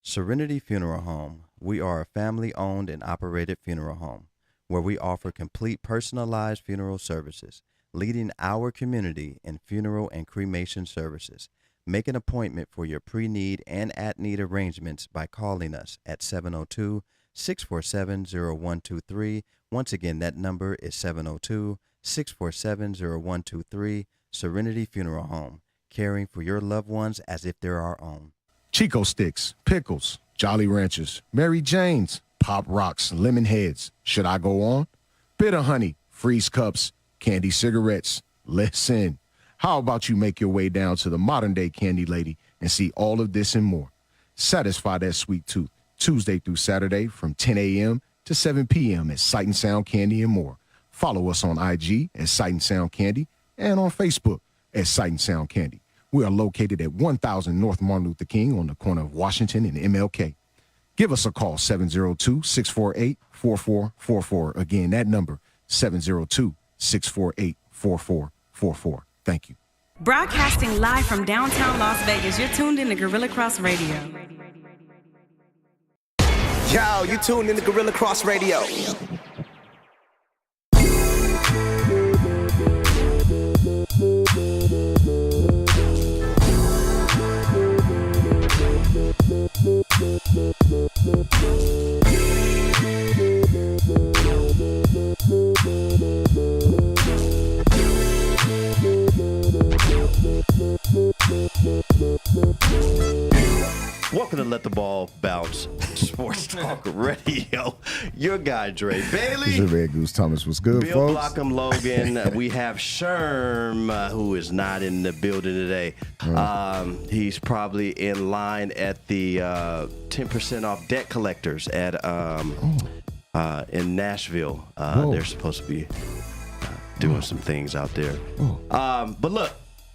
Serenity Funeral Home. We are a family-owned and operated funeral home where we offer complete personalized funeral services, leading our community in funeral and cremation services. Make an appointment for your pre-need and at-need arrangements by calling us at 702-647-0123. Once again, that number is 702-647-0123. Serenity Funeral Home, caring for your loved ones as if they're our own. Chico Sticks, Pickles, Jolly Ranchers, Mary Jane's, Pop Rocks, Lemon Heads. Should I go on? Bitter Honey, Freeze Cups, Candy Cigarettes. Listen, how about you make your way down to the modern-day Candy Lady and see all of this and more? Satisfy that sweet tooth Tuesday through Saturday from 10 a.m. to 7 p.m. at Sight and Sound Candy and more. Follow us on IG at Sight and Sound Candy and on Facebook at Sight and Sound Candy. We are located at 1000 North Martin Luther King on the corner of Washington and MLK. Give us a call, 702-648-4444. Again, that number, 702-648-4444. Thank you. Broadcasting live from downtown Las Vegas, you're tuned in to Gorilla Cross Radio. Yo, you tuned in to Gorilla Cross Radio. Welcome to Let the Ball Bounce Sports Talk Radio. Your guy, Dre Bailey. Red Goose Thomas was good, Bill folks. Blockham Logan. We have Sherm, who is not in the building today. He's probably in line at the 10% off debt collectors at in Nashville. They're supposed to be doing some things out there. But look,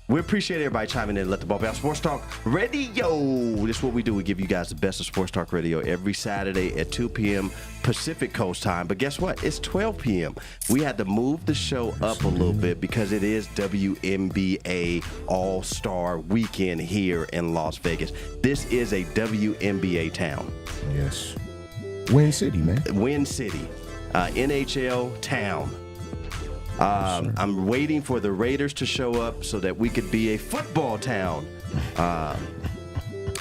we appreciate everybody chiming in. Let the ball bounce. Sports Talk Radio. This is what we do. We give you guys the best of Sports Talk Radio every Saturday at 2 p.m. Pacific Coast time. But guess what? It's 12 p.m. We had to move the show up a little bit because it is WNBA All-Star Weekend here in Las Vegas. This is a WNBA town. Yes. Win City, man. Win City. NHL town. I'm waiting for the Raiders to show up so that we could be a football town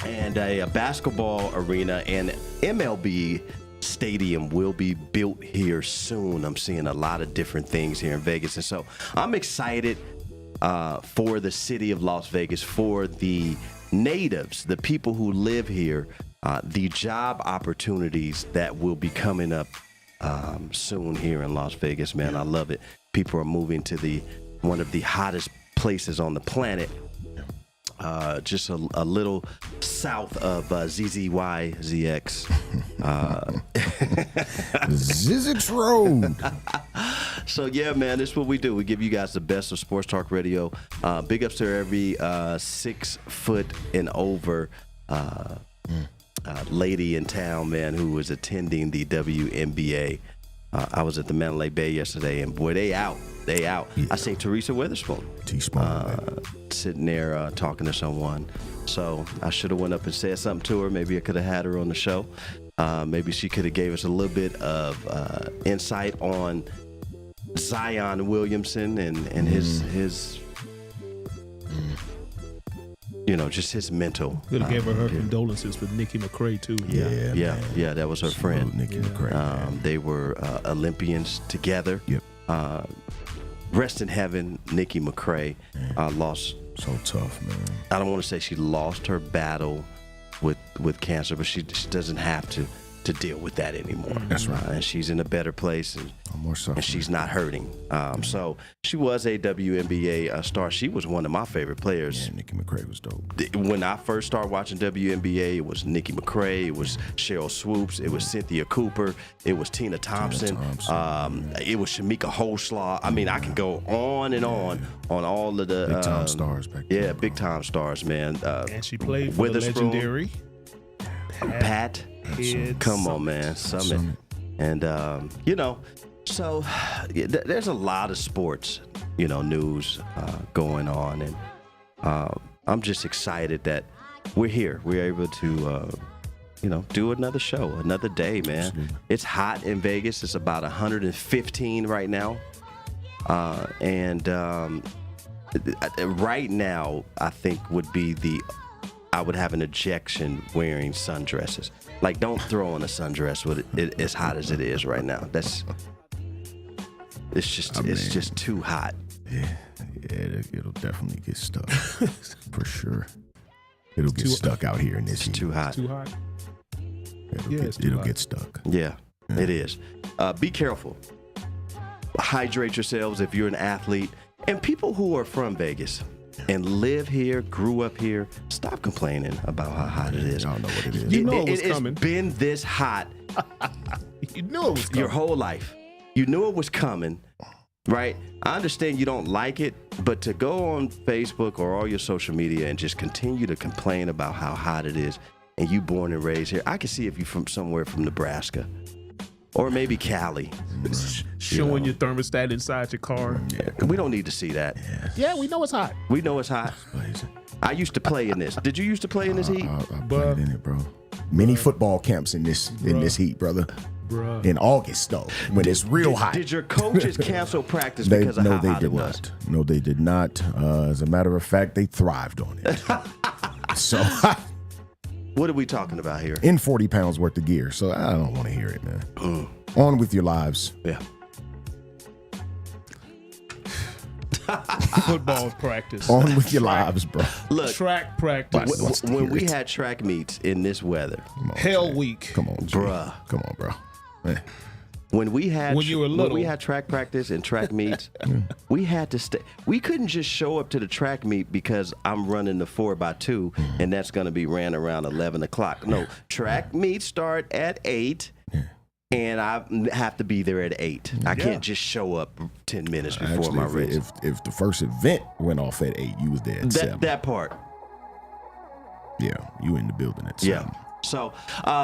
and a basketball arena and MLB stadium will be built here soon. I'm seeing a lot of different things here in Vegas. And so I'm excited for the city of Las Vegas, for the natives, the people who live here, the job opportunities that will be coming up soon here in Las Vegas, man. I love it. People are moving to one of the hottest places on the planet, just a little south of ZZYZX. Zizix Road. So, yeah, man, this is what we do. We give you guys the best of Sports Talk Radio. Big ups to every 6 foot and over lady in town, man, who was attending the WNBA. I was at the Mandalay Bay yesterday, and boy, they out. Yeah. I seen Teresa Witherspoon sitting there talking to someone. So I should have went up and said something to her. Maybe I could have had her on the show. Maybe she could have gave us a little bit of insight on Zion Williamson and his just his mental. Could have gave her condolences with Nikki McCray too. Yeah, that was her friend. Nikki McCray. They were Olympians together. Yep. Rest in heaven, Nikki McCray lost. So tough, man. I don't want to say she lost her battle with cancer, but she doesn't have to deal with that anymore. That's right. And she's in a better place, and she's not hurting. So she was a WNBA star. She was one of my favorite players. Yeah, Nikki McCray was dope. When I first started watching WNBA, it was Nikki McCray, it was Cheryl Swoops, it was Cynthia Cooper, it was Tina Thompson. It was Shamika Holslaw. I mean, I can go on and on all of the big time stars back then. Yeah, big time stars, man. And she played for the legendary Pat. Come on, man. Summit. And, so there's a lot of sports, news going on. And I'm just excited that we're here. We're able to do another show, another day, man. Absolutely. It's hot in Vegas. It's about 115 right now. Right now, I think I would have an objection wearing sundresses. Like, don't throw on a sundress with it as hot as it is right now. It's just too hot. Yeah, it'll definitely get stuck for sure. It'll get stuck out here in this heat. Too hot. Too hot. It'll get stuck. Yeah, it is. Be careful. Hydrate yourselves if you're an athlete. And people who are from Vegas and live here, grew up here, stop complaining about how hot it is. Y'all know what it is. You know it was coming. It's been this hot You knew it was coming. your whole life. You knew it was coming, right? I understand you don't like it, but to go on Facebook or all your social media and just continue to complain about how hot it is, and you born and raised here, I can see if you're from somewhere from Nebraska or maybe Cali. Showing your thermostat inside your car. We don't need to see that. Yeah, we know it's hot. We know it's hot. I used to play in this. Did you used to play in this heat? I played in it, bro. Many football camps in this heat, brother. Bruh. In August, though, when it's real hot. Did your coaches cancel practice because of how hot it was? No, they did not. As a matter of fact, they thrived on it. So, What are we talking about here? in 40 pounds worth of gear. So I don't want to hear it, man. On with your lives. Yeah. Football practice. On with your lives, bro. Look, Track practice. What's the when we heat? had track meets in this weather, Come on, Hell Jay. week. Come on, Jay. Bruh. Come on, bro. Eh. when we had When you were when little. we had track practice and track meets, we had to stay. We couldn't just show up to the track meet because I'm running the 4x2 and that's going to be ran around 11 o'clock. No, track meets start at 8. And I have to be there at 8. I can't just show up 10 minutes before Actually, my race. if the first event went off at 8, you was there at 7. That part. Yeah, you in the building at 7. Yeah. So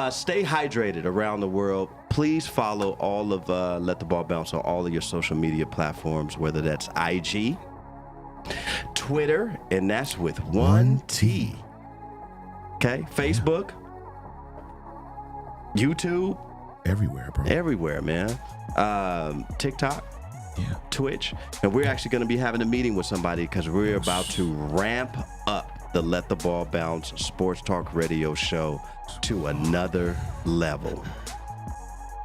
stay hydrated around the world. Please follow all of Let the Ball Bounce on all of your social media platforms, whether that's IG, Twitter, and that's with one T. Okay? Facebook, YouTube, Everywhere, bro. everywhere, man. TikTok, Yeah. Twitch. And we're actually going to be having a meeting with somebody because we're about to ramp up the Let the Ball Bounce Sports Talk Radio show to another level.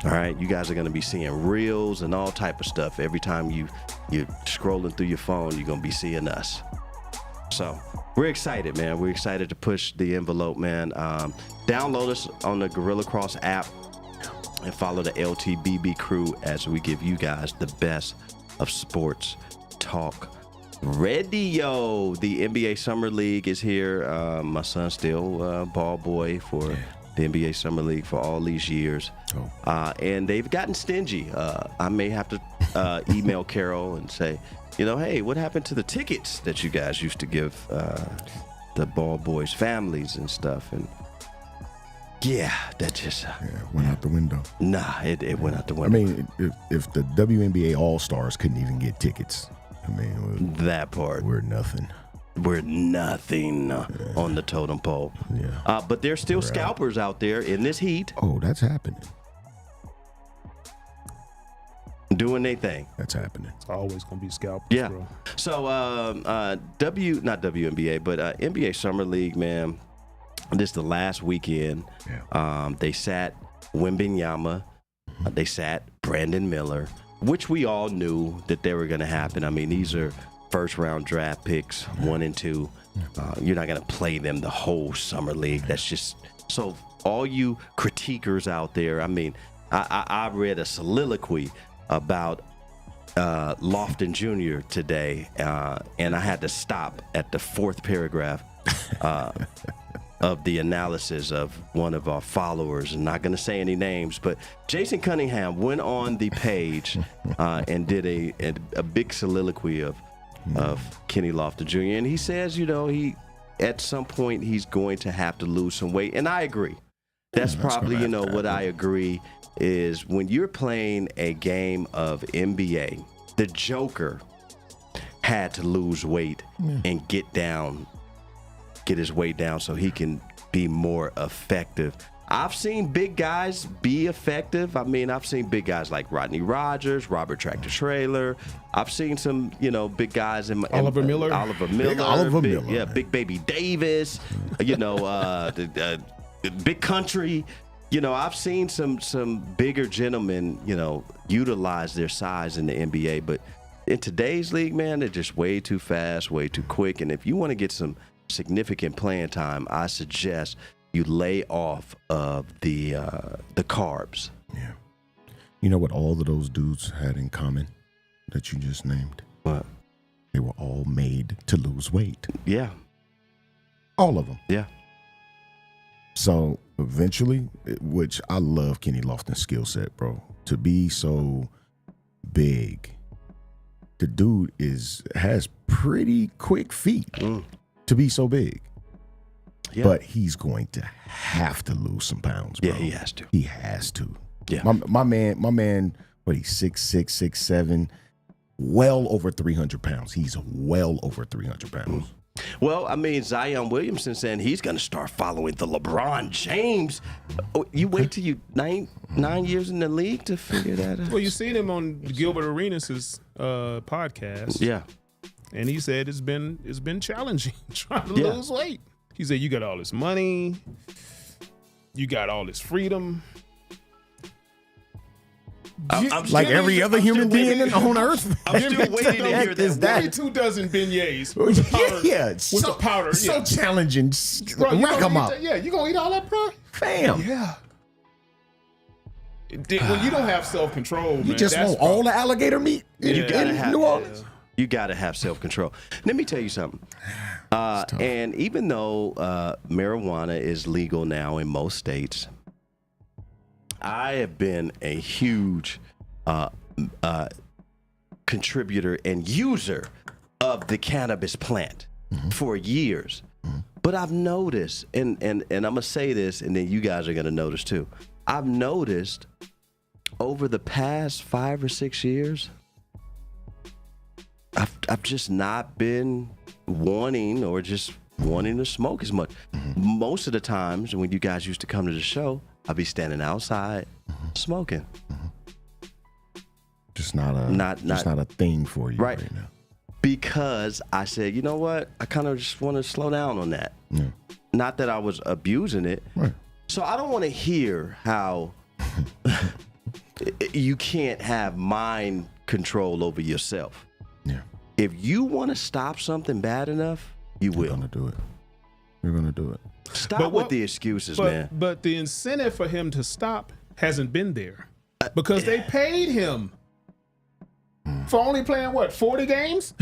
All right, you guys are going to be seeing reels and all type of stuff. Every time you're scrolling through your phone, you're going to be seeing us. So we're excited, man. We're excited to push the envelope, man. Download us on the Gorilla Cross app and follow the LTBB crew as we give you guys the best of sports talk radio. The NBA Summer League is here. My son's still ball boy for the NBA Summer League for all these years. And they've gotten stingy. I may have to email Carol and say, hey, what happened to the tickets that you guys used to give the ball boys' families and stuff? And that just went out the window. it went out the I window. mean, if the WNBA All-Stars couldn't even get tickets, I mean, That part. we're nothing. We're nothing on the totem pole. Yeah. But there's still scalpers out there in this heat Oh, that's happening. doing their thing. That's happening. It's always going to be scalpers, Yeah. bro. So, not WNBA, but NBA Summer League, man. This is the last weekend. Yeah. They sat Wembanyama. They sat Brandon Miller, which we all knew that they were going to happen. I mean, these are first-round draft picks, 1 and 2. You're not going to play them the whole summer league. That's just so. All you critiquers out there, I mean, I read a soliloquy about Lofton Jr. today, and I had to stop at the 4th paragraph of the analysis of one of our followers. I'm not going to say any names, but Jason Cunningham went on the page and did a big soliloquy of Kenny Lofton Jr. And he says, he at some point he's going to have to lose some weight, and I agree. That's probably what I agree is when you're playing a game of NBA, the Joker had to lose weight and get his weight down so he can be more effective. I've seen big guys be effective. I mean, I've seen big guys like Rodney Rogers, Robert Tractor Trailer. I've seen some, big guys in Oliver Miller. Big Oliver Miller. Yeah, Big Baby Davis. The Big Country. I've seen some bigger gentlemen, utilize their size in the NBA. But in today's league, man, they're just way too fast, way too quick. And if you want to get some significant playing time, I suggest you lay off of the carbs. Yeah. You know what all of those dudes had in common that you just named? What? They were all made to lose weight. Yeah. All of them. Yeah. So eventually, which I love Kenny Lofton's skill set, bro. To be so big, the dude has pretty quick feet to be so big. Yeah. But he's going to have to lose some pounds, bro. Yeah, he has to. He has to. Yeah. My man, what, he's 6'6", 6'7", well over 300 pounds. He's well over 300 pounds. Well, I mean, Zion Williamson saying he's going to start following the LeBron James. You wait till you nine years in the league to figure that out. Well, you seen him on Gilbert Arenas' podcast. Yeah. And he said it's been challenging trying to Yeah. lose weight. He said, you got all this money, you got all this freedom. Like every other human being on earth. I'm still waiting to hear Is that. Give me 2 dozen beignets with the powder. Yeah, with the powder. so Yeah. challenging. Bro, you Rack gonna them eat up. that? Yeah, you gonna eat all that, bro? Fam. Yeah. When you don't have self-control, man, You just that's want all the alligator meat in, You gotta in have New Orleans? You got to have self-control. Let me tell you something. And even though marijuana is legal now in most states, I have been a huge contributor and user of the cannabis plant for years. But I've noticed, and I'm going to say this, and then you guys are going to notice too. I've noticed over the past 5 or 6 years, I've just not been wanting to smoke as much. Most of the times when you guys used to come to the show, I'd be standing outside smoking. Just not a thing for you right now. Because I said, you know what? I kind of just want to slow down on that. Yeah. Not that I was abusing it. Right. So I don't want to hear how you can't have mind control over yourself. Yeah. If you want to stop something bad enough, you will. You're going to do it. You're going to do it. Stop with the excuses, man. But the incentive for him to stop hasn't been there because they paid him for only playing, 40 games?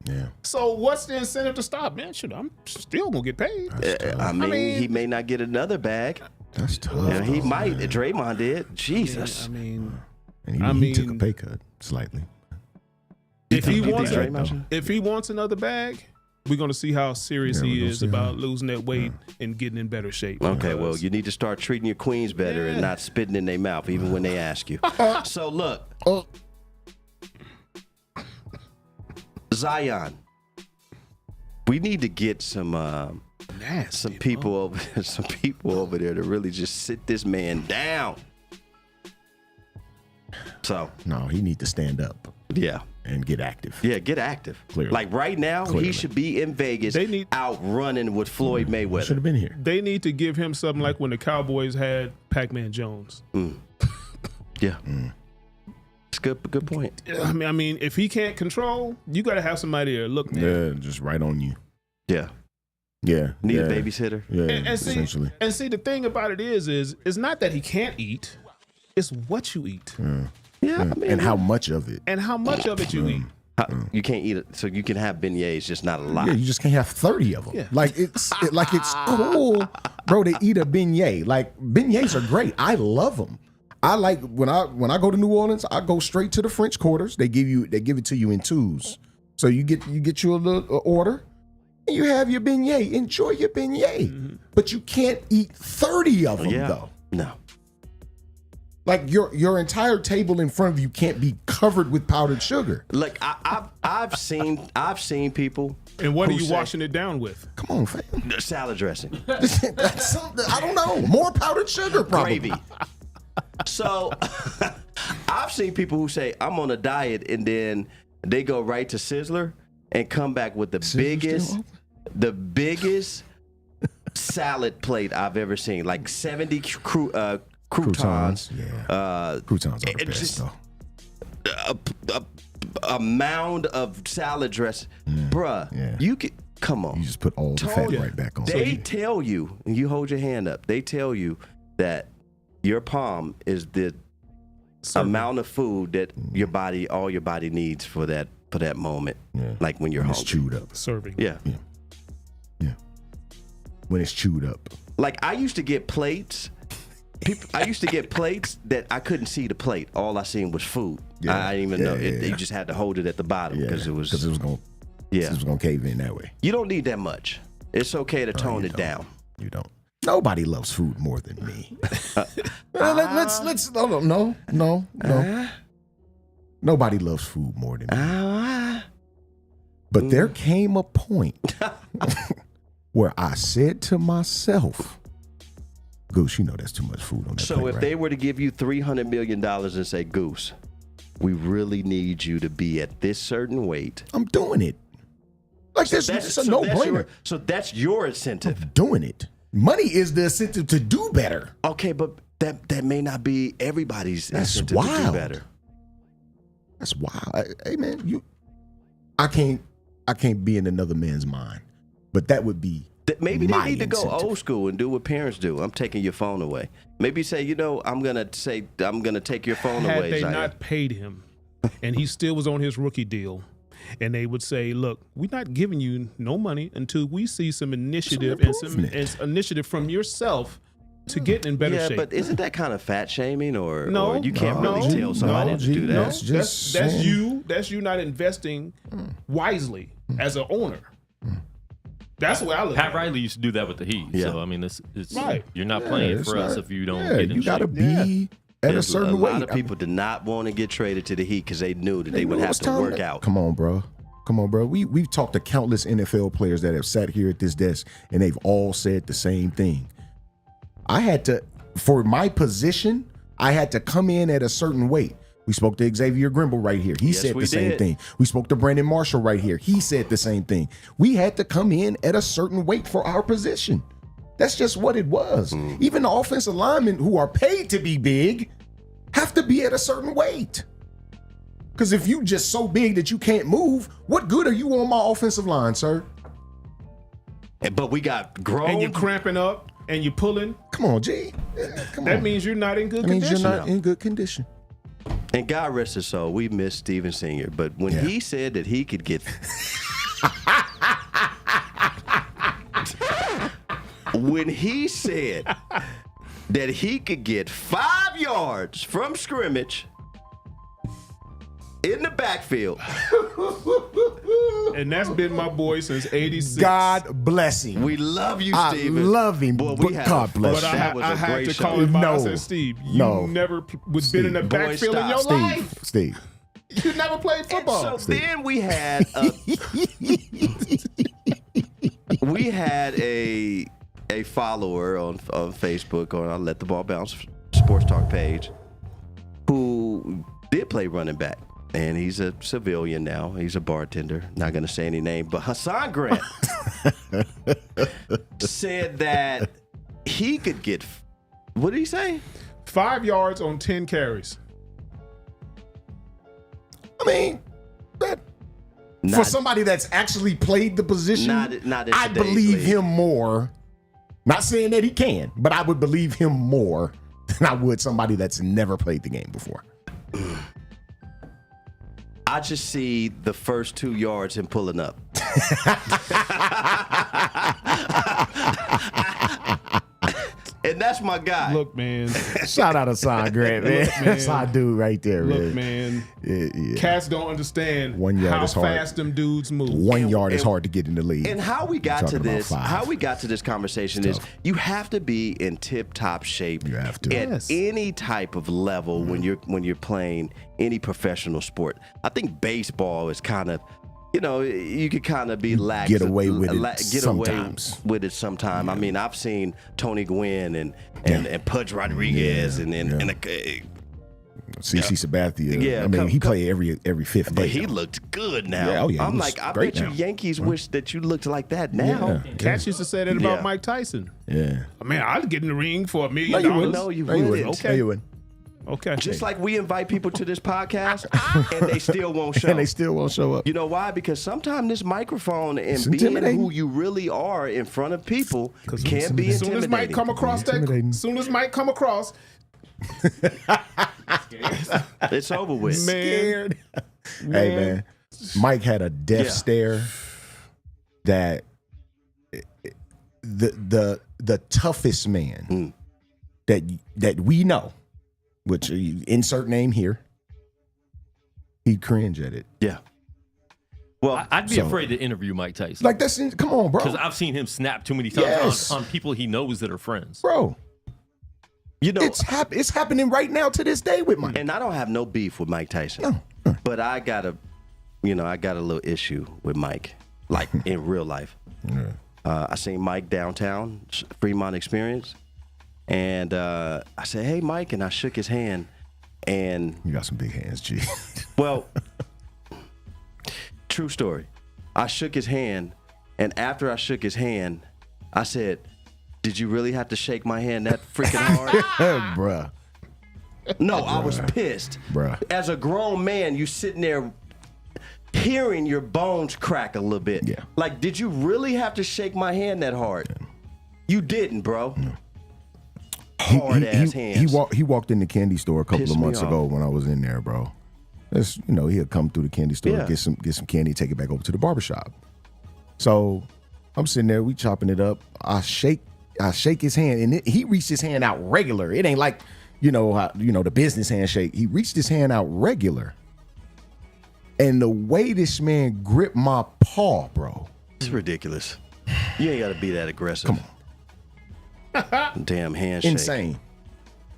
Yeah. So what's the incentive to stop, man? Shoot, I'm still going to get paid. I mean, he may not get another bag. That's tough. Yeah, he might. Man. Draymond did. Jesus. I mean, he took a pay cut slightly. If he wants another bag, we're going to see how serious he is about losing that weight and getting in better shape. Okay, well, you need to start treating your queens better and not spitting in their mouth even when they ask you. So look, Zion, we need to get some people over there to really just sit this man down. So no, he need to stand up. Yeah. And get active. Yeah, get active. Clearly. Like right now, he should be in Vegas out running with Floyd Mayweather. Should have been here. They need to give him something like when the Cowboys had Pac-Man Jones. Yeah. It's a good point. I mean, if he can't control, you got to have somebody there. Look, man. Yeah, just right on you. Yeah. Yeah. Need a babysitter. Yeah, essentially. And see, the thing about it is it's not that he can't eat. It's what you eat. Yeah, I mean, and how much of it. And how much of it you eat. You can't eat it, so you can have beignets, just not a lot. Yeah, you just can't have 30 of them. Yeah. Like it's cool, bro, to eat a beignet. Like beignets are great. I love them. I like when I go to New Orleans, I go straight to the French Quarters. They give it to you in twos. So you get your little order, and you have your beignet. Enjoy your beignet, but you can't eat 30 of them though. No. Like your entire table in front of you can't be covered with powdered sugar. Like I've seen people. And what are who you say, washing it down with? Come on, fam. Salad dressing, That's something, I don't know. More powdered sugar, probably. gravy. So I've seen people who say I'm on a diet, and then they go right to Sizzler and come back with the biggest salad plate I've ever seen, like 70 croutons. Croutons, yeah. Croutons are the best, though. A mound of salad dress, bruh. Yeah. You can come on. You just put all the fat right back on. They tell you, and you hold your hand up. They tell you that your palm is the amount of food that all your body needs for that moment. Yeah. Like when you're hungry. It's chewed up. Serving. Yeah. When it's chewed up. Like I used to get plates. I used to get plates that I couldn't see the plate. All I seen was food. Yeah. I didn't even know. You just had to hold it at the bottom because it was going to cave in that way. You don't need that much. It's okay to tone it down. You don't. Nobody loves food more than me. Let's no. Nobody loves food more than me. But there came a point where I said to myself, Goose, you know that's too much food on that So plate, if right? they were to give you $300 million and say, Goose, we really need you to be at this certain weight. I'm doing it. Like it's a no-brainer. So that's your incentive. I'm doing it. Money is the incentive to do better. Okay, but that may not be everybody's incentive to do wild. better. That's wild. Hey man, I can't be in another man's mind. But that would be Maybe they my need to go incentive. old school and do what parents do. I'm taking your phone away. Maybe say, I'm gonna take your phone Had away. they Zion. not paid him, and he still was on his rookie deal, and they would say, "Look, we're not giving you no money until we see some initiative and initiative from yourself to get in better shape." Yeah, but isn't that kind of fat shaming, or you no, can't really tell somebody to do that? No, That's just that's saying. you. That's you not investing wisely as an owner. That's the way I look Pat at it. Riley used to do that with the Heat. Yeah. So I mean, it's Right. you're not playing it's for us not- if you don't Yeah, get in you gotta shape. be at a There's certain a weight. lot of people did not want to get traded to the Heat because they knew that they would have to work out. Come on, bro. We've talked to countless NFL players that have sat here at this desk, and they've all said the same thing. I had to, for my position, I had to come in at a certain weight. We spoke to Xavier Grimble right here. He Yes, said we the same did. thing. We spoke to Brandon Marshall right here. He said the same thing. We had to come in at a certain weight for our position. That's just what it was. Even the offensive linemen who are paid to be big have to be at a certain weight. Because if you just so big that you can't move, what good are you on my offensive line, sir? But we got grown. And you're cramping up and you're pulling. Come on, G. Yeah, come That on. means you're not in good That means condition. you're not in good condition. And God rest his soul, we miss Steven Sr. But when he said that he could get, when he said that he could get 5 yards from scrimmage in the backfield, And that's been my boy since '86. God bless him. we love you, I Steven. love him, Boy, but we had God bless But him. That was I a had great to show. call him by. I No. said, Steve, you No. never was been in the Boy, backfield in stop. your life. Steve. You never played football. So then we had a follower on Facebook on our Let the Ball Bounce Sports Talk page who did play running back. And he's a civilian now. He's a bartender. Not going to say any name. But Hassan Grant said that he could get, what did he say? 5 yards on 10 carries. I mean, that for Not- somebody that's actually played the position, Not in I today's believe league. him more. Not saying that he can, but I would believe him more than I would somebody that's never played the game before. I just see the first 2 yards him pulling up. And that's my guy. Look, man. Shout out to Son Grant, man. Look, man. That's our dude right there, Look, man. man. Yeah. Cats don't understand 1 yard how is hard. fast them dudes move. 1 yard is hard to get in the league. And how we got to Talking about this, 5. how we got to this conversation is tough. you have to be in tip-top shape You have to. at Yes. any type of level when you're playing any professional sport. I think baseball is kind of, you could kind of be lax. Get away with it Get sometimes. away with it sometime. I mean, I've seen Tony Gwynn and Pudge Rodriguez and CC Sabathia. Yeah, I mean, he played every fifth day. but he though. looked good now. Yeah, oh yeah, I'm he like, looks I great bet you now. Yankees wish that you looked like that now. Yeah. Cats used to say that about Yeah. Mike Tyson. Yeah. Man, I'd get in the ring for $1 million. No, you wouldn't. No, you No, you wouldn't. wouldn't. Okay. No, you wouldn't. Okay. Just like we invite people to this podcast and they still won't show. And they still won't show up. You know why? Because sometimes this microphone and It's being intimidating. who you really are in front of people can be as soon as Mike intimidating. come across Intimidating. as soon as Mike come across, It's over with. man. Hey man, Mike had a death Yeah. stare that the toughest man that we know, which insert name here, he'd cringe at it. Yeah. Well, I'd be So- afraid to interview Mike Tyson Like that's come on, because bro, I've seen him snap too many times Yes. on people he knows that are friends. bro. you know, It's happening right now to this day with Mike. and I don't have no beef with Mike Tyson, but I got a little issue with Mike, like in real life. I seen Mike downtown, Fremont Experience, and I said, "Hey, Mike," and I shook his hand, and You got some big hands, G. well, true story. I shook his hand, and after I shook his hand, I said, "Did you really have to shake my hand that freaking hard?" Bruh. No, I was pissed. Bruh. As a grown man, you sitting there hearing your bones crack a little bit. Yeah. Like, did you really have to shake my hand that hard? You didn't, bro. Hard ass hands. He walked in the candy store a couple Pissed of me months off. ago when I was in there, bro. That's, he'll come through the candy store, Yeah. get some candy, take it back over to the barbershop. So I'm sitting there, we chopping it up. I shake his hand, and he reached his hand out regular. It ain't like the business handshake. He reached his hand out regular, and the way this man gripped my paw, bro. It's ridiculous. You ain't got to be that aggressive. Come on. Damn handshake.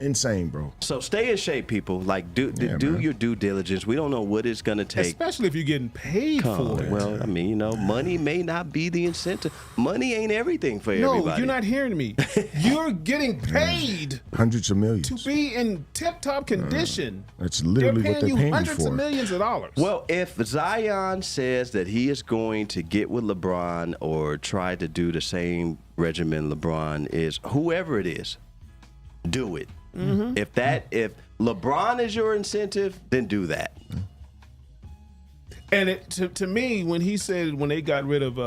Insane, bro. So stay in shape, people. Like, do man. your due diligence. We don't know what it's going to take. Especially if you're getting paid for it. Well, I mean, money may not be the incentive. Money ain't everything for No, everybody. you're not hearing me. You're getting paid Hundreds of millions. to be in tip-top condition. That's They're literally paying what they're you paying you hundreds for. of millions of dollars. Well, if Zion says that he is going to get with LeBron or try to do the same regimen LeBron is, whoever it is, do it. Mm-hmm. If LeBron is your incentive, then do that. And to me, when he said when they got rid of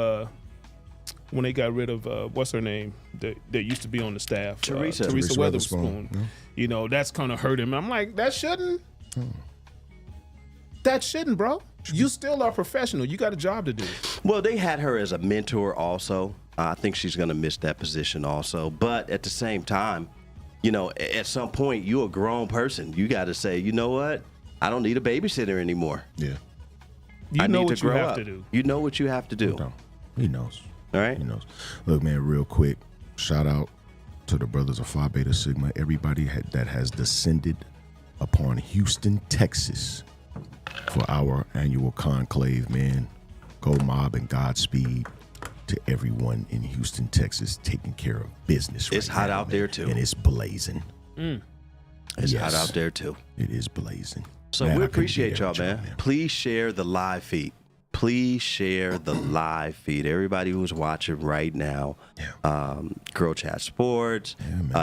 what's her name that used to be on the staff, Teresa. Teresa Teresa Weatherspoon, Weatherspoon, that's gonna hurt him. I'm like, that shouldn't, bro. You still are professional. You got a job to do. Well, they had her as a mentor also. I think she's going to miss that position also. But at the same time, at some point, you're a grown person. You got to say, you know what? I don't need a babysitter anymore. Yeah. You I know need what to you grow have up. to do. You know what you have to do. No, he knows. All right? He knows. Look, man, real quick, shout out to the brothers of Phi Beta Sigma, everybody that has descended upon Houston, Texas for our annual conclave, man. Go mob and Godspeed to everyone in Houston, Texas, taking care of business. It's right hot now, out man. there, too. And it's blazing. It's Yes. hot out there, too. It is blazing. So Man, we I couldn't be appreciate there y'all, with y'all, man. Please share the live feed. Please share the live feed. Everybody who's watching right now, Girl Chat Sports,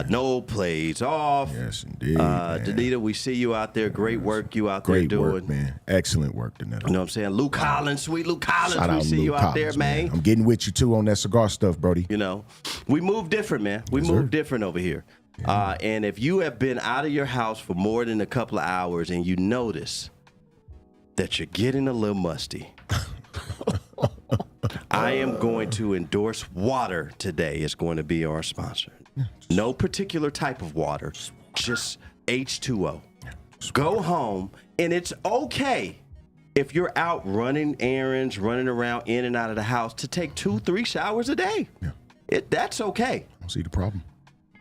No Plays Off. Yes, indeed, man. Danita, we see you out there. Great work you out there Great doing. work, man. Excellent work, Danetta. You know what I'm saying? Luke Collins, sweet Luke Collins, Shout we out see Luke you out Collins, there, man. I'm getting with you, too, on that cigar stuff, Brody. We move different, man. We Yes, move sir. different over here. And if you have been out of your house for more than a couple of hours and you notice that you're getting a little musty, I am going to endorse water today. It's going to be our sponsor. No particular type of water, just H2O. Go home, and it's okay if you're out running errands, running around in and out of the house to take 2-3 showers a day. Yeah. That's okay. I don't see the problem.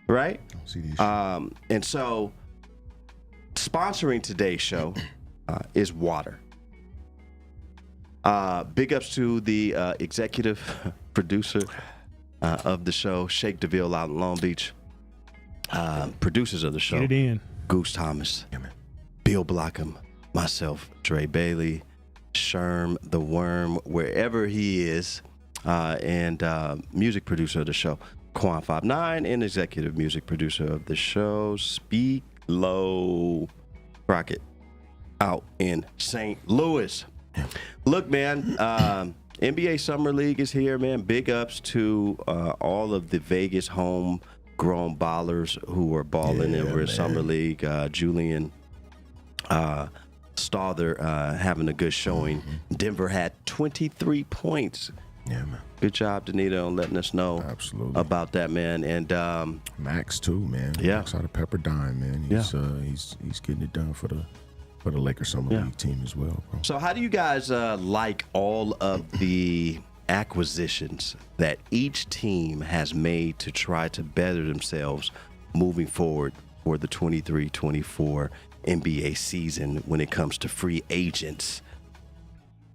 Right? I don't see the issue. And so sponsoring today's show is water. Big ups to the executive producer of the show, Shake DeVille out in Long Beach. Producers of the show, Get it in. Goose Thomas, Yeah, man. Bill Blockham, myself, Dre Bailey, Sherm the Worm, wherever he is, and music producer of the show, Quan 59, and executive music producer of the show, Speak Low Crockett, out in St. Louis. Look, man, NBA Summer League is here, man. Big ups to all of the Vegas homegrown ballers who are balling and were in Summer League. Julian Stother having a good showing. Denver had 23 points. Yeah, man. Good job, Danita, on letting us know about that, man. And Max too, man. Yeah. Max out of Pepperdine, man. He's getting it done for the Lakers Summer League team as well, bro. so how do you guys like all of the acquisitions that each team has made to try to better themselves moving forward for the 23-24 NBA season when it comes to free agents?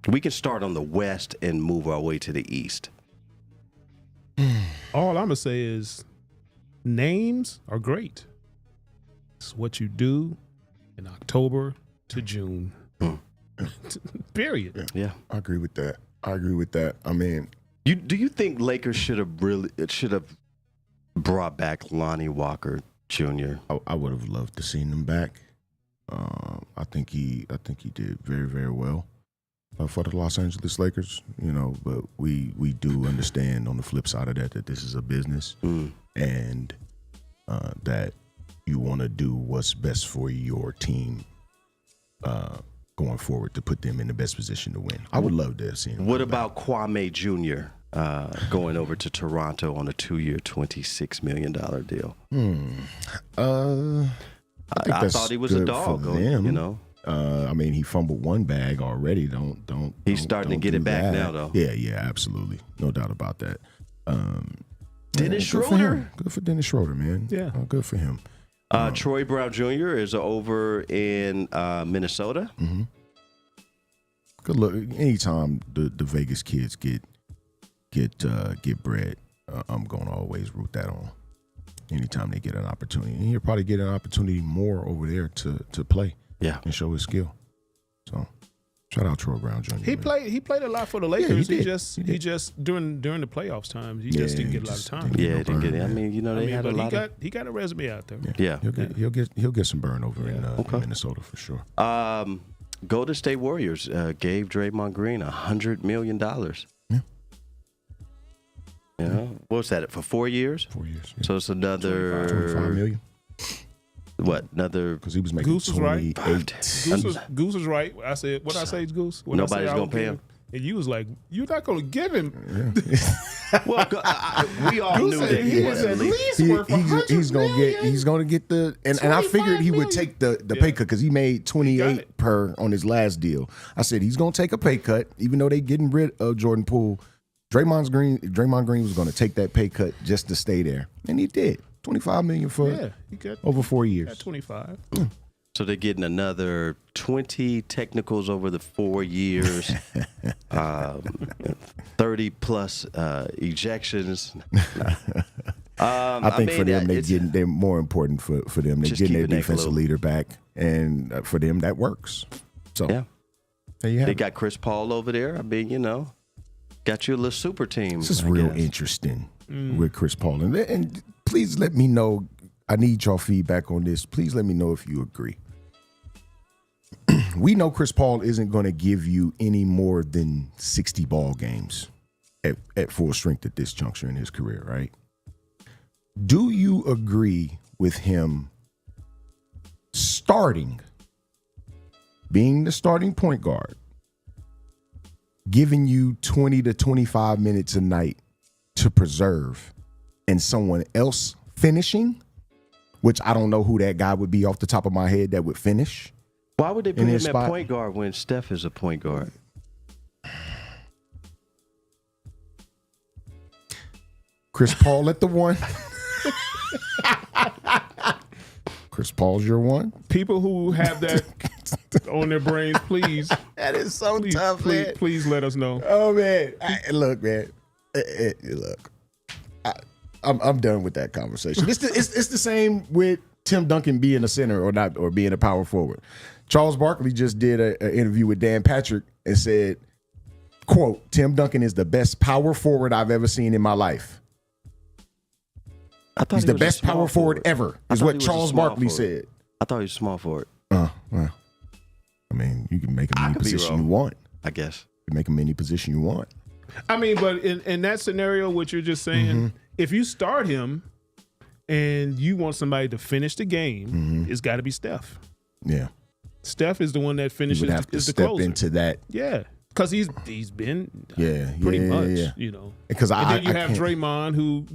We can start on the West and move our way to the East. All I'm going to say is names are great. It's what you do in October to June. Period. Yeah. I agree with that. I mean, Do you think Lakers should have brought back Lonnie Walker Jr.? I would have loved to seen him back. I think he did very, very well for the Los Angeles Lakers. You know, but we do understand on the flip side of that this is a business and that you want to do what's best for your team going forward to put them in the best position to win. I would love to see him. What about Kwame Jr. Going over to Toronto on a 2-year, $26 million deal? I thought he was a dog. You know, I mean, he fumbled one bag already. He's starting to get it back now, though. Yeah, absolutely, no doubt about that. Dennis good for Schroeder. him. Good for Dennis Schroeder, man. Yeah. Good for him. Troy Brown Jr. is over in Minnesota. Mm-hmm. Good look. Anytime the Vegas kids get bread, I'm gonna always root that on. Anytime they get an opportunity, and he'll probably get an opportunity more over there to play, and show his skill. So, shout out Troy Brown Jr. He played a lot for the Lakers. he He just during the playoffs times, he just didn't get a lot of time. Yeah, didn't get it. I mean, you know, they had a lot. He got a resume out there. Yeah. He'll get some burn over in Minnesota for sure. Golden State Warriors gave Draymond Green $100 million. Yeah. You know, what was that for 4 years? 4 years. Yeah. So it's another 25 million. What? Another? Because he was making Goose was right. 28. Goose was right. I said, what I say, Goose? What Nobody's I gonna would pay give him. And you was like, you're not gonna give him. Well, we all Goose knew said that he was at least worth He's gonna get the and I figured he would take the pay cut because he made 28 per on his last deal. I said he's gonna take a pay cut even though they getting rid of Jordan Poole. Draymond Green was gonna take that pay cut just to stay there, and he did. $25 million for over 4 years. Got 25. So they're getting another 20 technicals over the 4 years, 30 plus ejections. I think for them, they're more important for them. They're getting their defensive leader back, and for them that works. So yeah, there you have they it. got Chris Paul over there. I mean, you know, got you a little super team. This is real interesting with Chris Paul, and please let me know. I need y'all feedback on this. Please let me know if you agree. We know Chris Paul isn't going to give you any more than 60 ball games at full strength at this juncture in his career, right? Do you agree with him being the starting point guard, giving you 20 to 25 minutes a night to preserve and someone else finishing, which I don't know who that guy would be off the top of my head that would finish. Why would they put in him his at spot. point guard when Steph is a point guard? Chris Paul at the one. Chris Paul's your one. People who have that on their brains, please, That is so please let us know. Oh man, look, man. Look, I'm done with that conversation. It's the same with Tim Duncan being a center or being a power forward. Charles Barkley just did an interview with Dan Patrick and said, "Quote: Tim Duncan is the best power forward I've ever seen in my life. I thought He's he the was a best small power forward ever." I Is thought what he was a Charles small Barkley forward. said. I thought he was small forward. Well, I mean, you can make him I any could be position wrong. you want. I guess. You can make him any position you want. I mean, but in that scenario, what you're just saying, if you start him and you want somebody to finish the game, it's got to be Steph. Yeah, Steph is the one that you finishes. would have to is the step closer. into that. Yeah, because he's been yeah, pretty much, yeah. you know. Because And then you I have can't, Draymond, who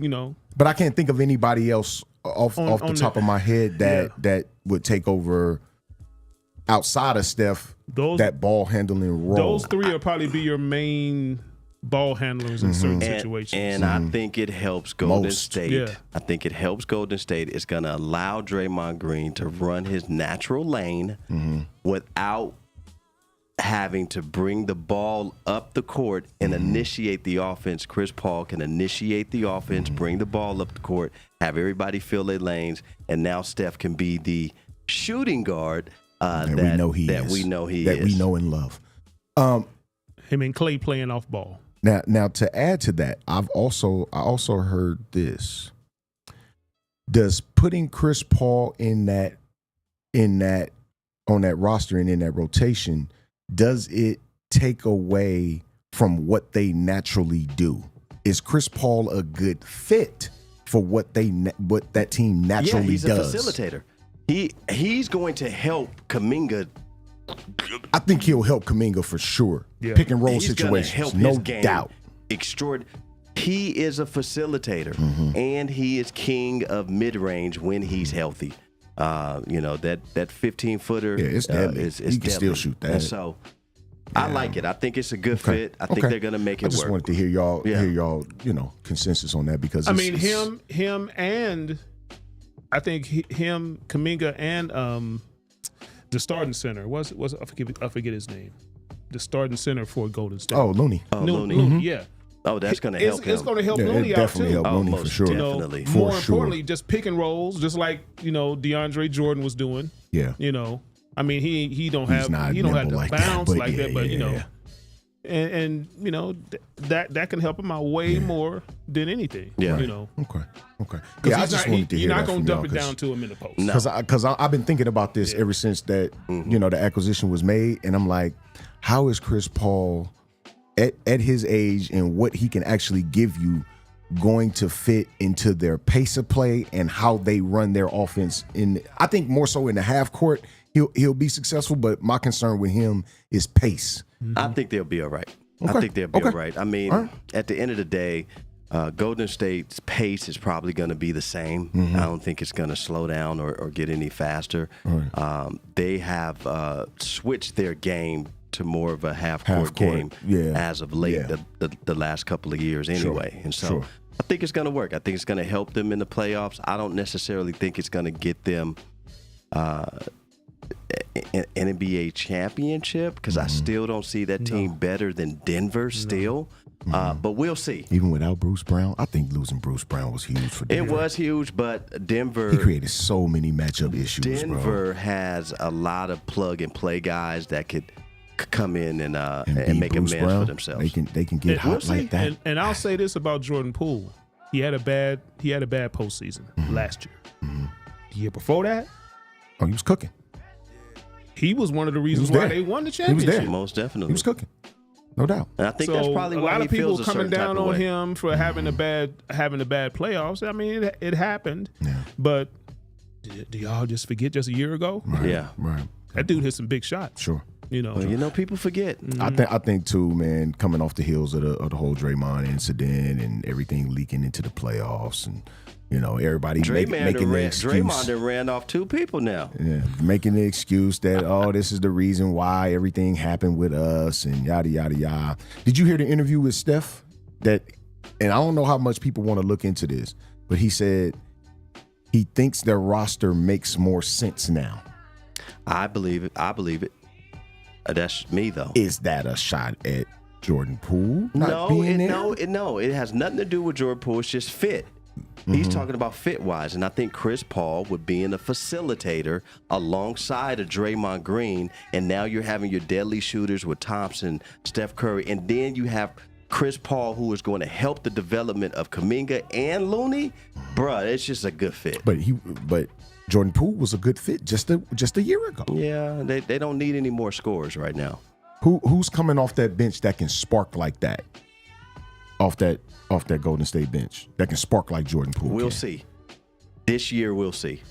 but I can't think of anybody else off On the top of my head that would take over outside of Steph that ball handling role. those three will probably be your main ball handlers in certain situations. And I think it helps Golden Most. State. Yeah. I think it helps Golden State. It's going to allow Draymond Green to run his natural lane without having to bring the ball up the court and initiate the offense. Chris Paul can initiate the offense, bring the ball up the court, have everybody fill their lanes, and now Steph can be the shooting guard that we know he is. That we know and love. Him and Clay playing off ball. Now to add to that, I also heard this. Does putting Chris Paul on that roster and in that rotation, does it take away from what they naturally do? Is Chris Paul a good fit for what that team naturally he's does? a facilitator. He's going to help Kuminga. I think he'll help Kuminga for sure. Yeah. Pick and roll He's gonna situations, help no his game doubt. He is a facilitator, and he is king of mid-range when he's healthy. That 15-footer Yeah, it's deadly. is He can deadly. still shoot that. And so I like it. I think it's a good fit. I think they're going to make it I just work. wanted to hear y'all, consensus on that because I mean, him, and I think him, Kuminga, and the starting center. What's I forget his name. The starting center for Golden State. Oh, Looney. Looney. Yeah. Oh, that's going to help him. It's going to help Yeah, Looney it out definitely too. helped Looney for most sure. definitely. For More sure. importantly, just pick and rolls, just like DeAndre Jordan was doing. Yeah. I mean, he don't He's have not he don't have nimble to like that, bounce but like yeah, that, but yeah. and that can help him out way more than anything. Yeah. Okay. Because Yeah, I just wanted to hear you're not that gonna from dump y'all it down to him in the post. No. because I've been thinking about this ever since that the acquisition was made, and I'm like, how is Chris Paul at his age and what he can actually give you going to fit into their pace of play and how they run their offense? I think more so in the half court he'll be successful, but my concern with him is pace. I think they'll be all right. Okay. I think they'll be Okay. all right. I mean, All right. at the end of the day, Golden State's pace is probably going to be the same. I don't think it's going to slow down or get any faster. They have switched their game to more of a half-court game as of late, the last couple of years anyway. And so I think it's going to work. I think it's going to help them in the playoffs. I don't necessarily think it's going to get them an NBA championship because I still don't see that team better than Denver still. But we'll see. Even without Bruce Brown, I think losing Bruce Brown was huge for Denver. It was huge, but Denver. He created so many matchup issues, Denver bro. has a lot of plug and play guys that could come in and beat make Bruce amends Brown, for themselves. They can get hot like that. And I'll say this about Jordan Poole: he had a bad postseason last year. The year before that, Oh, he was cooking. he was one of the reasons was why there. they won the He was championship. there. Most definitely. He was cooking, no doubt. And I think So that's probably a why lot he of people feels a coming certain type down of on way. him for having a bad playoffs. I mean, it happened, Yeah. but do y'all just forget just a year ago? Right, Yeah. right. That dude hit some big shots. Sure. You know, Well, people forget. I think too, man. Coming off the heels of the whole Draymond incident and everything leaking into the playoffs, and everybody making the excuse. Draymond done ran off 2 people now. Yeah, making the excuse that this is the reason why everything happened with us and yada yada yada. Did you hear the interview with Steph? And I don't know how much people want to look into this, but he said he thinks their roster makes more sense now. I believe it. That's me though. Is that a shot at Jordan Poole not being there? No, it has nothing to do with Jordan Poole. It's just fit. He's talking about fit-wise, and I think Chris Paul would be in a facilitator alongside of Draymond Green, and now you're having your deadly shooters with Thompson, Steph Curry, and then you have Chris Paul, who is going to help the development of Kuminga and Looney. Bruh, it's just a good fit. But Jordan Poole was a good fit just a year ago. Yeah, they don't need any more scores right now. Who's coming off that bench that can spark like that? Off that Golden State bench that can spark like Jordan Poole. We'll see. This year we'll see.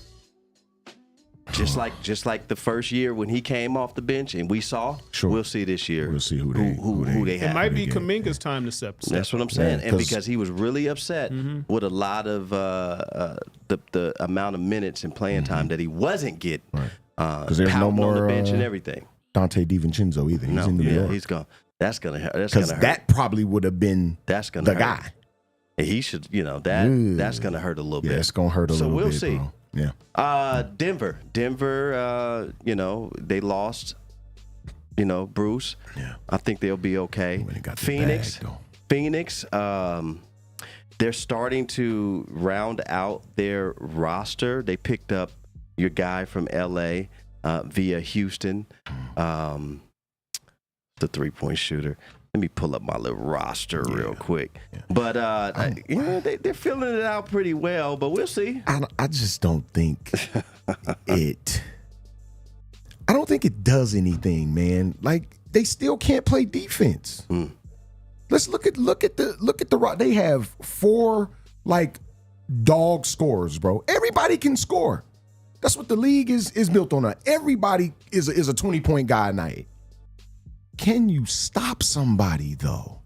Just like the first year when he came off the bench and we saw, we'll see this year. We'll see who they have. it might be Kuminga's time to step. That's what I'm saying. And because he was really upset with a lot of the amount of minutes and playing time that he wasn't getting. Because there's no more on the bench and everything. Dante DiVincenzo either. He's in New York. He's gone. That's gonna hurt. Because that probably would have been the guy. And he should, that's gonna hurt a little bit. Yeah, it's gonna hurt a little bit. So we'll see. Bro. Yeah. Denver, they lost, Bruce. Yeah. I think they'll be okay. Phoenix, they're starting to round out their roster. They picked up your guy from LA via Houston, the 3-point shooter. Let me pull up my little roster real quick. Yeah. But they're filling it out pretty well. But we'll see. I just don't think it. I don't think it does anything, man. Like they still can't play defense. Let's look at the. They have 4 dog scorers, bro. Everybody can score. That's what the league is built on. Everybody is a 20-point guy a night. Can you stop somebody, though?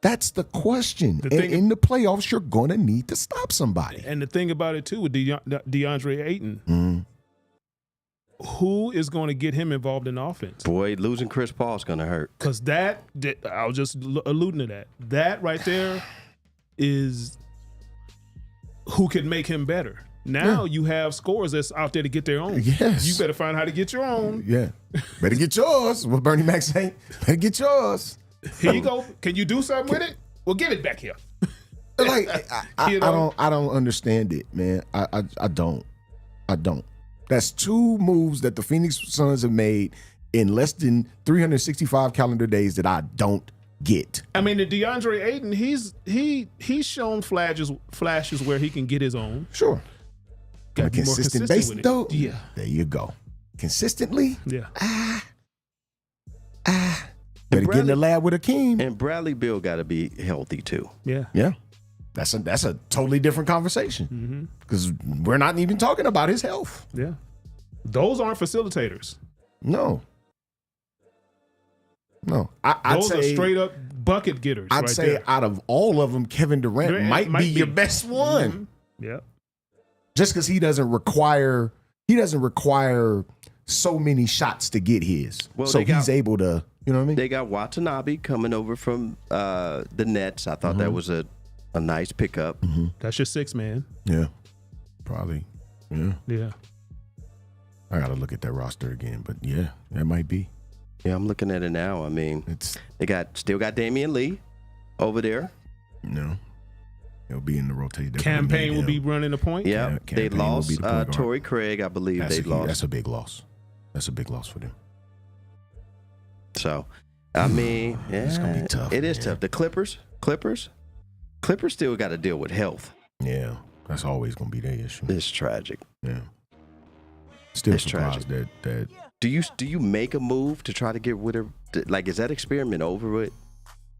That's the question. In the playoffs, you're going to need to stop somebody. And the thing about it, too, with DeAndre Ayton, who is going to get him involved in offense? Boy, losing Chris Paul is going to hurt. Because I was just alluding to that. That right there is who can make him better. Now you have scorers that's out there to get their own. Yes. You better find how to get your own. Yeah. Better get yours. What Bernie Mac say? Better get yours. Here you go. Can you do something with it? Well, give it back here. I don't understand it, man. I don't. That's 2 moves that the Phoenix Suns have made in less than 365 calendar days that I don't get. I mean, the DeAndre Ayton, he's shown flashes where he can get his own. Sure. On a consistent basis, though. Yeah. There you go. Consistently. Yeah. Better get in the lab with Akeem. And Bradley Beal got to be healthy too. Yeah. Yeah. That's a totally different conversation because we're not even talking about his health. Yeah. Those aren't facilitators. No. Those are straight up bucket getters. I'd say out of all of them, Kevin Durant might be your best one. Yeah. Just because he doesn't require so many shots to get his. Well, so he's able to, you know what I mean? They got Watanabe coming over from the Nets. I thought that was a nice pickup. That's your 6 man. Yeah. Probably. Yeah. Yeah. I gotta look at that roster again, but yeah, that might be. Yeah, I'm looking at it now. I mean, they still got Damian Lee over there. No. He'll be in the rotation. Campaign will be running the point. Yeah, they lost Torrey Craig, I believe. That's a big loss. That's a big loss for them. So, I mean, it's gonna be tough. It is tough. The Clippers still got to deal with health. Yeah, that's always gonna be their issue. It's tragic. Yeah, still it's surprised tragic. that. Do you make a move to try to get rid of? Like, is that experiment over with?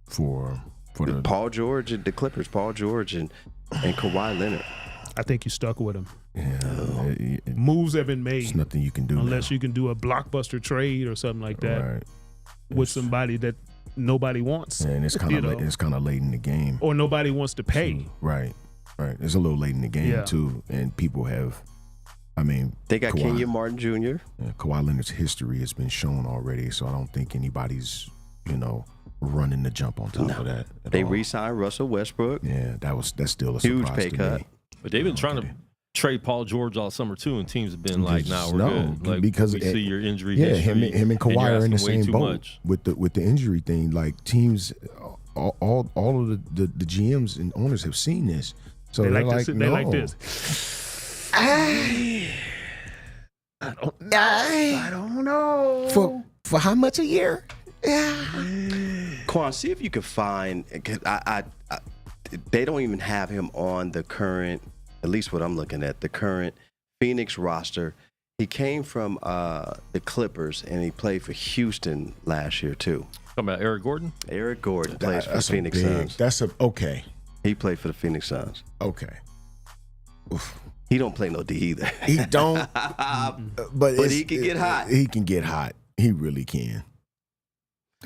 For the Paul George and the Clippers, Paul George and Kawhi Leonard. I think you stuck with him. Yeah, Moves have been made. there's nothing you can do unless now. you can do a blockbuster trade or something like that Right. with somebody that nobody wants. And it's kind of it's kind of late in the game. Or nobody wants to pay. Right. It's a little late in the game Yeah. too, and people have. I mean, They got Kawhi, Kenyon Martin Jr. Kawhi Leonard's history has been shown already, so I don't think anybody's running the jump on top of that. They all. re-signed Russell Westbrook. Yeah, that's still a Huge surprise pay to cut. me. But they've been trying to trade Paul George all summer too, and teams have been like, "Nah, we're No, good." Like, because we see your injury Yeah, history. him and Kawhi you're are in the asking way same too boat much. with the injury thing. Like teams, all of the GMs and owners have seen this, so They they're like this. no. They like this. I don't know. For how much a year? Quan, see if you could find. They don't even have him on the current, at least what I'm looking at, the current Phoenix roster. He came from the Clippers and he played for Houston last year too. Talking about Eric Gordon? Eric Gordon plays for the That's Phoenix Suns. That's okay. He played for the Phoenix Suns. Okay. Oof. He don't play no D either. He don't, but he can get hot. He can get hot. He really can.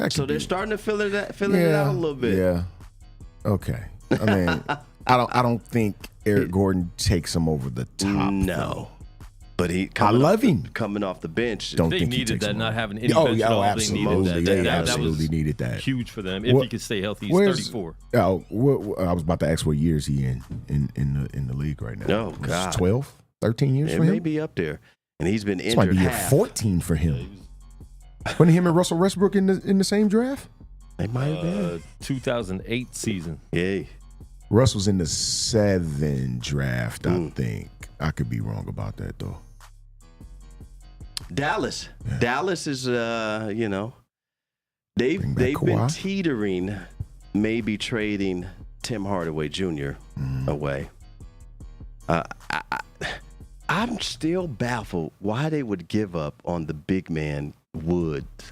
So they're starting to fill it out a little bit. Yeah. Okay. I mean, I don't think Eric Gordon takes him over the top. No. But I love him. Coming off the bench. Don't They think he needed takes that, him not over. having any bench at all. Absolutely. They needed They that. That absolutely was needed that. huge for them. If What- he could stay healthy, he's where's- 34. Oh, I was about to ask what year is he in the league right now? Oh, God. 12, 13 years It for him? may be up there. And he's been This might injured be year half. 14 for him. When him and Russell Westbrook in the same draft? It might have been. 2008 season. Yeah. Russ was in the 7 draft, I think. I could be wrong about that though. Dallas. Yeah. Dallas is, Bring back they've been Kawhi. teetering, maybe trading Tim Hardaway Jr. away. I'm still baffled why they would give up on the big man Woods.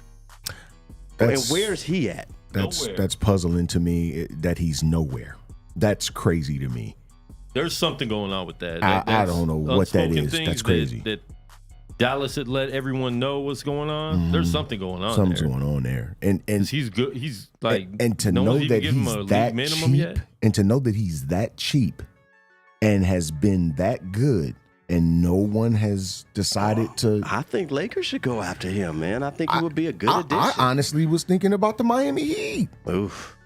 And where's he at? Nowhere. That's puzzling to me that he's nowhere. That's crazy to me. There's something going on with that. I don't know what that unspoken is. things That's crazy. That Dallas had let everyone know what's going on. There's something going on Something's there. going on there. And 'Cause he's good. He's like, and to no know one's even that given him a he's league that minimum cheap, yet. and to know that he's that cheap and has been that good, and no one has decided to. I think Lakers should go after him, man. I think he would be a good I addition. honestly was thinking about the Miami Heat. Oof.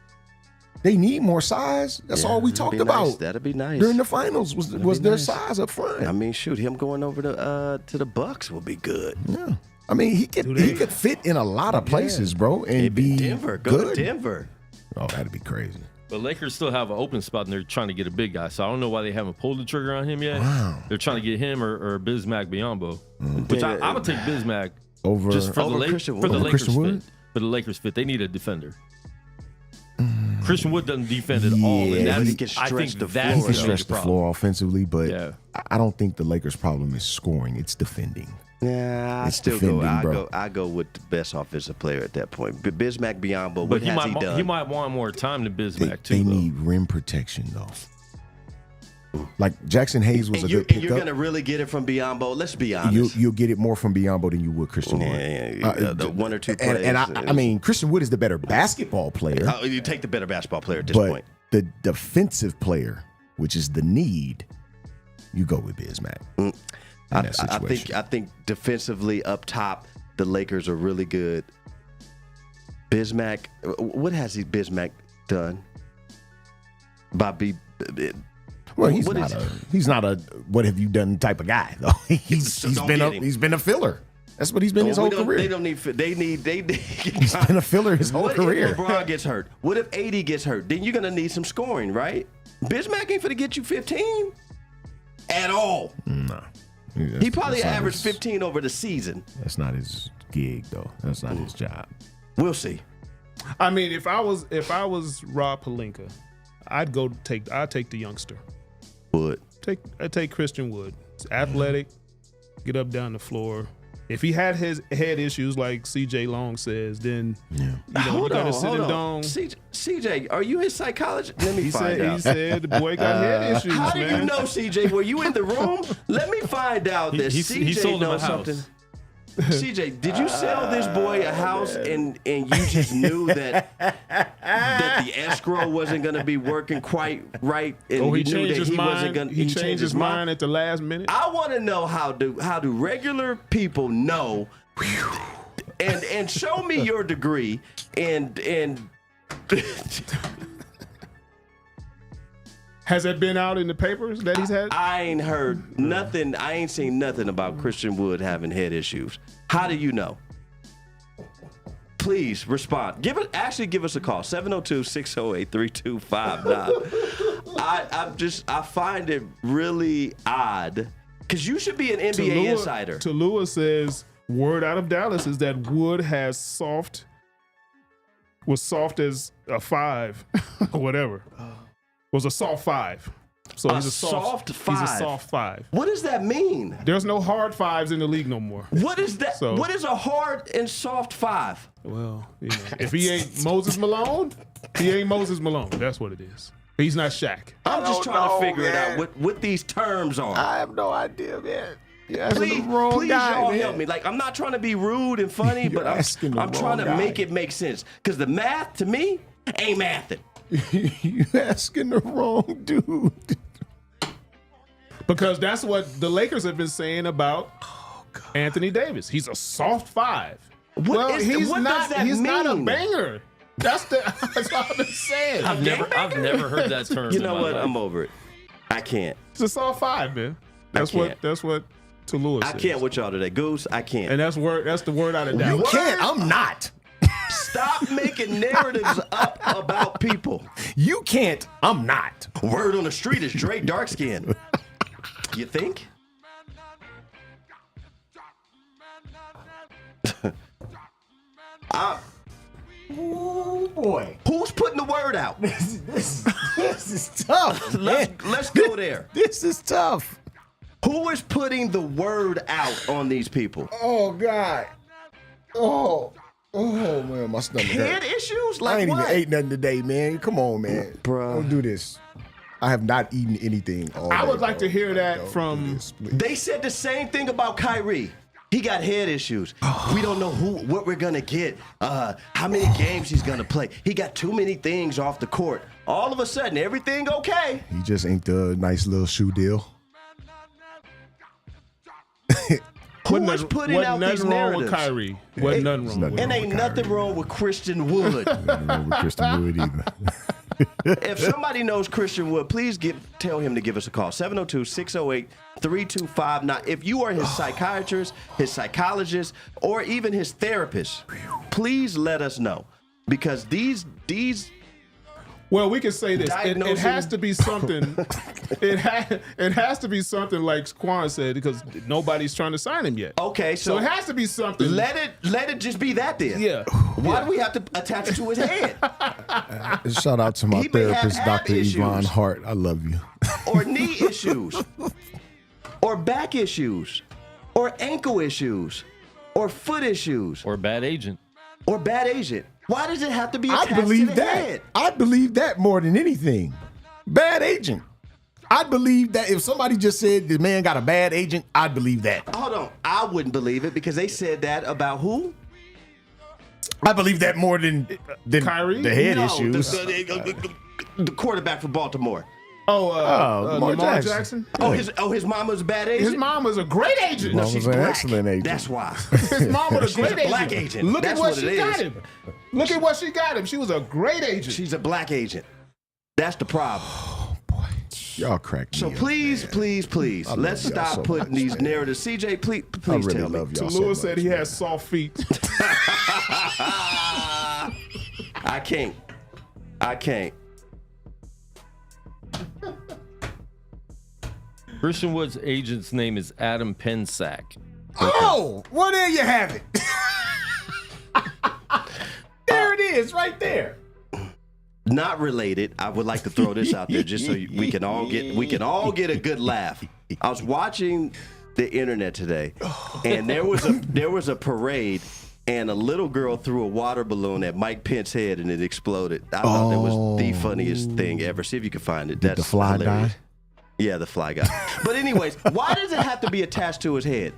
They need more size. That's all we that'd talked be nice. about That'd be nice. during the finals. Was be their nice. size up front? I mean, shoot, him going over to the Bucks would be good. Yeah. I mean, he could fit in a lot of places, bro, and Maybe be Denver. Go good. to Denver. Oh, that'd be crazy. But Lakers still have an open spot, and they're trying to get a big guy. So I don't know why they haven't pulled the trigger on him yet. Wow. They're trying to get him or Bismack Biyombo, which I would take Bismack Over just for Over the Christian for the Wood. Lakers Christian Wood? fit. For the Lakers fit, they need a defender. Christian Wood doesn't defend at all, Yeah, and but that's, he can I stretch think the that's he floor, can the though. stretch major the problem. floor offensively, but Yeah. I don't think the Lakers' problem is scoring; it's defending. Yeah, I It's still defending, go. bro. I go with the best offensive player at that point. Bismack Biyombo. But What he has might he done? he might want more time than Bismack too. They though. need rim protection though. Like Jackson Hayes was and a you, good and you're pickup. gonna really get it from Biyombo. Let's be honest. You'll get it more from Biyombo than you would Christian Wood. Yeah, the one or two plays. And I mean, Christian Wood is the better basketball player, You take the better basketball player at this but point. the defensive player, which is the need, you go with Bismack. in that situation. I think defensively up top, the Lakers are really good. Bismack, what has Bismack done? Well, he's what not is- he's not a what have you done type of guy though. He's don't been get him. he's been a filler. That's what he's been his whole career. They don't need. They need. He's been a filler his whole What career. if LeBron gets hurt? What if AD gets hurt? Then you're gonna need some scoring, right? Bismack ain't finna get you 15 at all. No, He probably that's not averaged his- 15 over the season. That's not his gig though. That's not his job. We'll see. I mean, if I was Rob Pelinka, I'd take the youngster. Wood. I'd take Christian Wood. He's athletic, get up down the floor, If he had his head issues like CJ Long says, then you gotta sit and dong. CJ, are you his psychologist? Let me find out. He said the boy got head issues. How do you know, CJ? Were you in the room? Let me find out that he CJ sold him a knows house. something. CJ, did you sell this boy a house and you just knew that the escrow wasn't going to be working quite right? And He you knew changed that his he mind. wasn't going. He changed his mind at the last minute. I want to know how do regular people know, and show me your degree and. Has that been out in the papers that he's had? I ain't heard nothing. I ain't seen nothing about Christian Wood having head issues. How do you know? Please respond. Give us a call. 702-608-3259. I find it really odd because you should be an NBA insider. Tallulah says word out of Dallas is that Wood was soft as a 5 or whatever. Was a soft 5. So he's a soft 5. He's a soft 5. What does that mean? There's no hard 5s in the league no more. What is that? So, what is a hard and soft 5? Well, if he ain't Moses Malone, he ain't Moses Malone. That's what it is. He's not Shaq. I'm just trying to figure it out what these terms are. I have no idea, man. Please, y'all help me. Like, I'm not trying to be rude and funny, but I'm trying to make it make sense. Because the math, to me, ain't mathing. You asking the wrong dude. Because that's what the Lakers have been saying about Anthony Davis. He's a soft 5. What does that he's mean? not a banger. That's what I've been saying. I've never heard that term. You know what? Life. I'm over it. I can't. It's a soft 5, man. That's what Tallulah says. I can't with y'all today, Goose. I can't. And that's the word out of Dallas. You can't. I'm not. Stop making narratives up about people. You can't. I'm not. Word on the street is Dre dark skin. You think? Oh boy. Who's putting the word out? This is tough. Let's go there. This is tough. Who is putting the word out on these people? Oh God. Oh man, my stomach Head hurt. issues? Like I ain't what? even ate nothing today, man. Come on, man. Bruh. Don't do this. I have not eaten anything all I day, would like bro. to hear that Don't from- do this, please. They said the same thing about Kyrie. He got head issues. We don't know what we're gonna get. How many games he's gonna play. He got too many things off the court. All of a sudden, everything okay. He just inked a nice little shoe deal. Who is putting out these nothing wrong narratives? with Kyrie. Wasn't nothing wrong with And ain't nothing wrong with Christian Wood. Nothing wrong with Christian Wood either. If somebody knows Christian Wood, please tell him to give us a call. 702-608-3259. If you are his psychiatrist, his psychologist, or even his therapist, please let us know. Because these Well, we can say this. It Diagnosing- has to be something. it has to be something like Quan said, because nobody's trying to sign him yet. okay, So so it has to be something. let it just be that then. Yeah. Why do we have to attach it to his head? Shout out to my He may have therapist, ab Dr. issues. Yvonne Hart. I love you. Or knee issues, or back issues, or ankle issues, or foot issues, Or a bad agent. or bad agent. Why does it have to be I attached believe to the that. head? I believe that more than anything. Bad agent. I believe that if somebody just said the man got a bad agent, I'd believe that. Hold on. I wouldn't believe it because they said that about who? I believe that more than Kyrie? the head No, issues. The quarterback for Baltimore. Lamar Lamar Jackson. Jackson. His mama's a bad agent? His mom was a great agent. Mom She's was an black. excellent agent. That's why. His mom was a She's great a black agent. Look That's at what what she it got is. him. Look at what she got him. She was a great agent. She's a black agent. That's the problem. Y'all crack me So up, please, man. please, please, love let's y'all stop so putting much, these man. narratives. CJ, please I really tell me. love y'all so Tallulah much, said he man. has soft feet. I can't. Christian Wood's agent's name is Adam Pensack. Oh, well, there you have it. There it is, right there. Not related. I would like to throw this out there just so we can all get a good laugh. I was watching the internet today, and there was a parade, and a little girl threw a water balloon at Mike Pence's head, and it exploded. I thought that was the funniest thing ever. See if you can find it. That's the fly hilarious. die? Yeah, the fly guy. But anyways, why does it have to be attached to his head?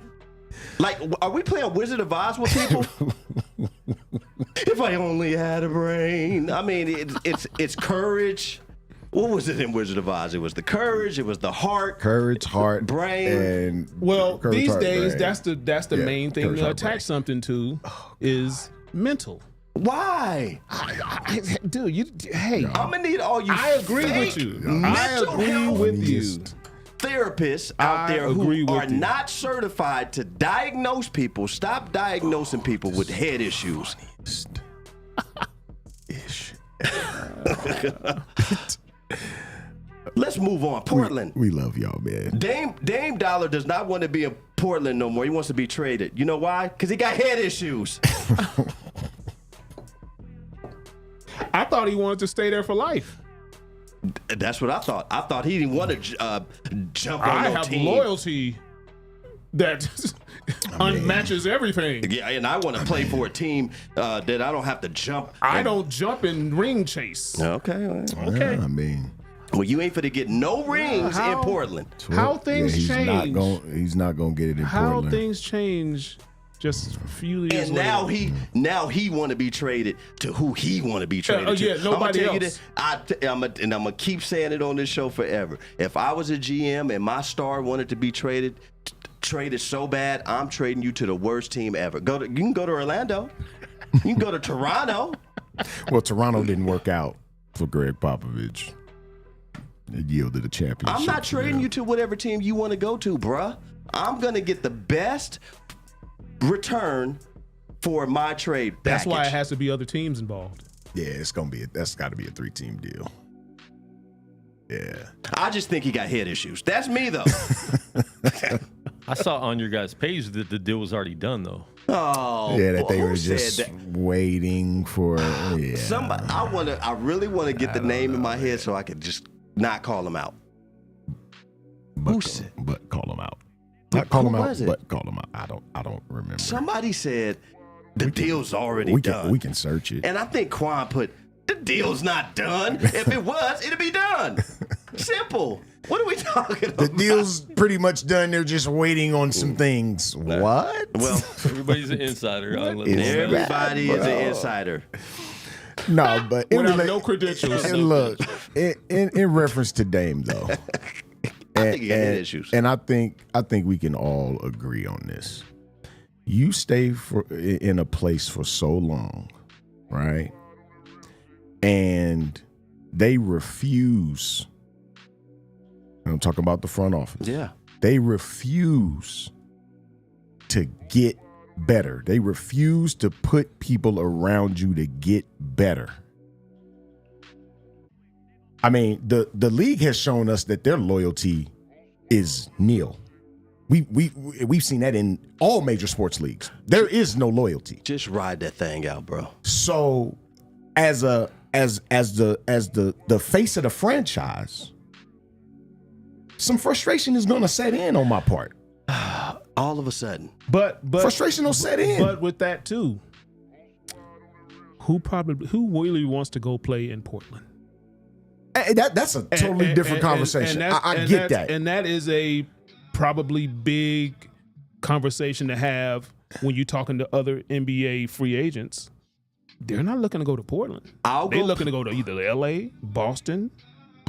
Like, are we playing Wizard of Oz with people? If I only had a brain. I mean, it's courage. What was it in Wizard of Oz? It was the courage. It was the heart. Courage, heart, brain. And Well, these heart, days, brain. that's the Yeah, main thing courage, to heart, attach brain. something to is mental. Why? Dude, hey, I'm gonna need all you. I agree with you. I mental agree health with you. therapists out I there agree who with are you. not certified to diagnose people. Stop diagnosing people with head issues. Let's move on. Portland. We love y'all, man. Dame Dollar does not want to be in Portland no more. He wants to be traded. You know why? Because he got head issues. I thought he wanted to stay there for life. That's what I thought. I thought he didn't want to jump on I no have team. loyalty that unmatches everything. Yeah, and I want to play for a team that I don't have to jump. I don't jump in ring chase. Okay. Okay. I mean, Well, you ain't finna get no rings in how- Portland. How things he's change. He's not gonna get it in How Portland. things change just a few years And now later. he want to be traded to who he want to be traded to. yeah, nobody I'ma tell else. You this, I'm gonna keep saying it on this show forever. If I was a GM and my star wanted to be traded so bad, I'm trading you to the worst team ever. You can go to Orlando. You can go to Toronto. Well, Toronto didn't work out for Greg Popovich. It yielded a championship. I'm not trading you to whatever team you want to go to, bruh. I'm gonna get the best return for my trade package. That's why it has to be other teams involved. Yeah, that's got to be a 3-team deal. Yeah. I just think he got head issues. That's me though. I saw on your guys' page that the deal was already done, though. Oh, Yeah, that they who were said just that? waiting for. Yeah. Somebody, I really want to get the name in my head so I could just not call him out. Who said? But call him out. Not call Who him out, was it? but call him out. I don't remember. Somebody said the deal's already we done. can search it. And I think Quan put the deal's not done. If it was, it'd be done. Simple. What are we talking The about? deal's pretty much done. They're just waiting on some things. What? Well, Everybody's an insider. I'll let is them know. everybody is an insider. No, but in Without rela- no credentials. And look, in reference to Dame though, I think he got head issues. and I think we can all agree on this. You stay in a place for so long, right? And they refuse. And I'm talking about the front office. Yeah. They refuse to get better. They refuse to put people around you to get better. I mean, the league has shown us that their loyalty is nil. We've seen that in all major sports leagues. There is no loyalty. Just ride that thing out, bro. So, as the face of the franchise, some frustration is going to set in on my part. All of a sudden. But Frustration will set in. But with that too, who really wants to go play in Portland? Hey, that's a totally different conversation. I get that. And that is a probably big conversation to have when you're talking to other NBA free agents. They're not looking to go to Portland. They're looking to go to either LA, Boston.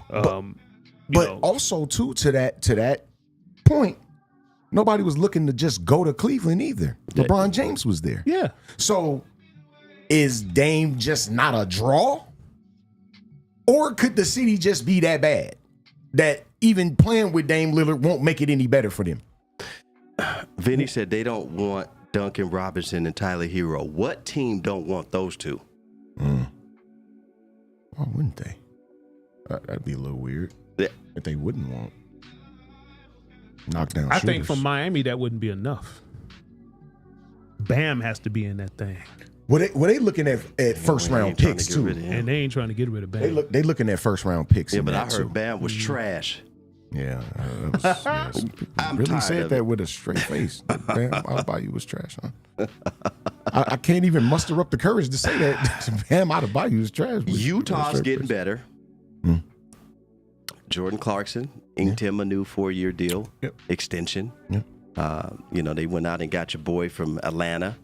But also too to that point, nobody was looking to just go to Cleveland either. LeBron James was there. Yeah. So is Dame just not a draw? Or could the city just be that bad that even playing with Dame Lillard won't make it any better for them? Vinny said they don't want Duncan Robinson and Tyler Hero. What team don't want those two? Why wouldn't they? That'd be a little weird. Yeah. If they wouldn't want knockdown I shooters. think for Miami that wouldn't be enough. Bam has to be in that thing. Were they looking at first round picks too? And they ain't trying to get rid of Bam. They looking at first round picks. Yeah, in but I that, heard too. Bam was trash. Yeah, I'm really tired said of that it. with a straight face. Bam Adebayo was trash, huh? I can't even muster up the courage to say that. Bam Adebayo was trash. Utah's getting better. Jordan Clarkson inked him a new 4-year deal extension. Yep. They went out and got your boy from Atlanta.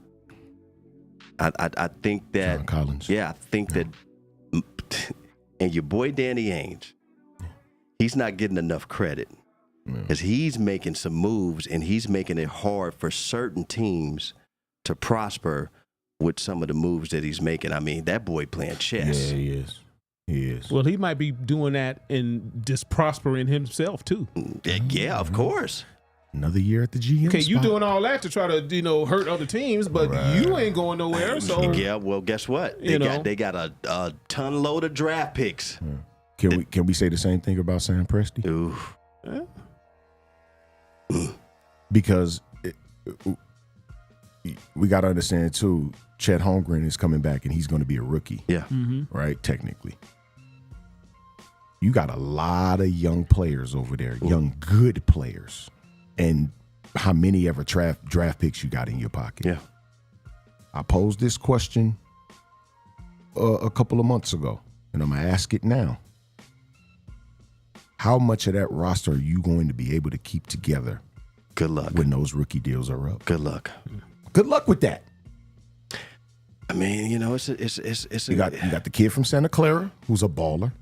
I think that John Collins. Yeah, I think that, and your boy Danny Ainge, he's not getting enough credit because he's making some moves and he's making it hard for certain teams to prosper with some of the moves that he's making. I mean, that boy playing chess. Yeah, he is. He is. Well, he might be doing that and just prospering himself too. Yeah, of course. Another year at the GM Okay, you spot. doing all that to try to hurt other teams, but you ain't going nowhere. So Yeah, well, guess what? They got a ton load of draft picks. Can we say the same thing about Sam Presti? Ooh. Because we got to understand too, Chet Holmgren is coming back and he's going to be a rookie. Yeah. Right? Technically. You got a lot of young players over there, young good players. And how many ever draft picks you got in your pocket? Yeah. I posed this question a couple of months ago, and I'm going to ask it now. How much of that roster are you going to be able to keep together Good luck. when those rookie deals are up? Good luck. Good luck with that. I mean, it's You got the kid from Santa Clara who's a baller.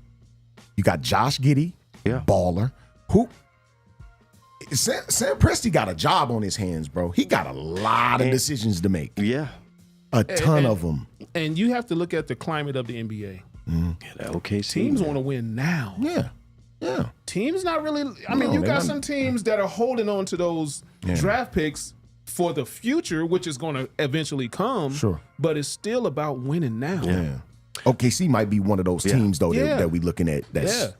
You got Josh Giddey, baller. Sam Presti got a job on his hands, bro. He got a lot of decisions to make. Yeah. A ton of them. And you have to look at the climate of the NBA. Okay, Teams want to win now. Yeah. Yeah. Teams not really. I mean, you got some teams that are holding on to those draft picks for the future, which is going to eventually come. Sure. But it's still about winning now. Yeah. OKC might be one of those teams, though, that we looking at that's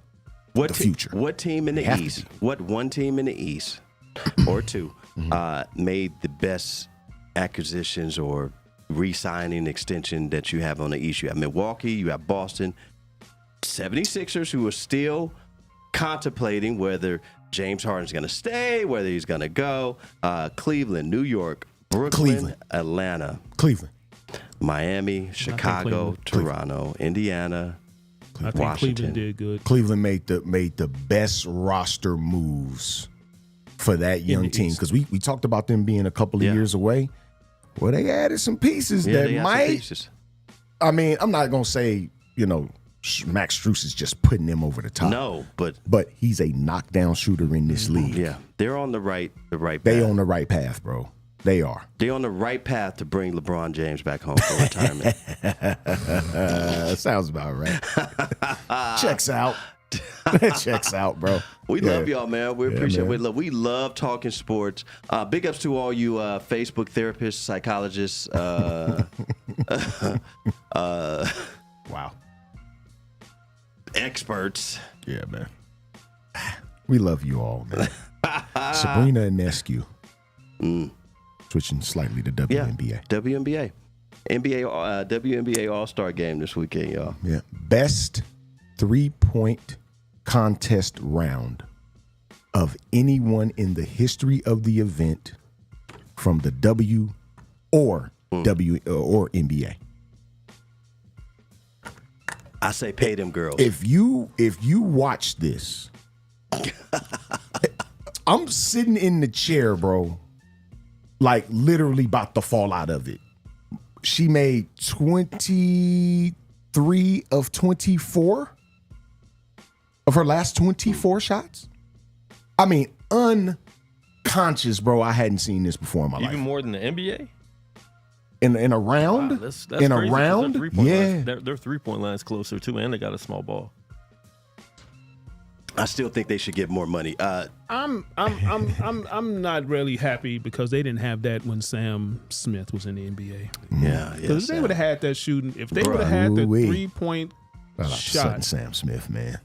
the future. What team in the East? What one team in the East or two made the best acquisitions or re-signing extension that you have on the East? You have Milwaukee, you have Boston, 76ers who are still contemplating whether James Harden's going to stay, whether he's going to go. Cleveland, New York, Brooklyn, Atlanta, Cleveland, Miami, Chicago, Toronto, Indiana, I think Washington. Cleveland did good. Cleveland made the best roster moves for that young team because we talked about them being a couple of years away. Well, they added some pieces that might. I mean, I'm not gonna say Max Strus is just putting them over the top. No, but he's a knockdown shooter in this league. Yeah, they're on the right path. They on the right path, bro. They are. They're on the right path to bring LeBron James back home for retirement. Sounds about right. Checks out. Checks out, bro. We love y'all, man. We appreciate it. We love talking sports. Big ups to all you Facebook therapists, psychologists. Wow. Experts. Yeah, man. We love you all, man. Sabrina and Nescu. Switching slightly to WNBA. WNBA. WNBA All-Star game this weekend, y'all. Yeah. Best 3-point contest round of anyone in the history of the event from the W or NBA. I say pay them girls. If you watch this, I'm sitting in the chair, bro, like literally about to fall out of it. She made 23 of 24 of her last 24 shots. I mean, unconscious, bro. I hadn't seen this before in my life. Even more than the NBA? In a round? Wow, that's in a crazy, 'cause round? their three-point Yeah. lines- their 3-point line's closer too, and they got a small ball. I still think they should get more money. I'm not really happy because they didn't have that when Sam Smith was in the NBA. Yeah. Because if they would have had that shooting, if they would have had the 3-point Shout out to Sutton shot, Sam Smith, man.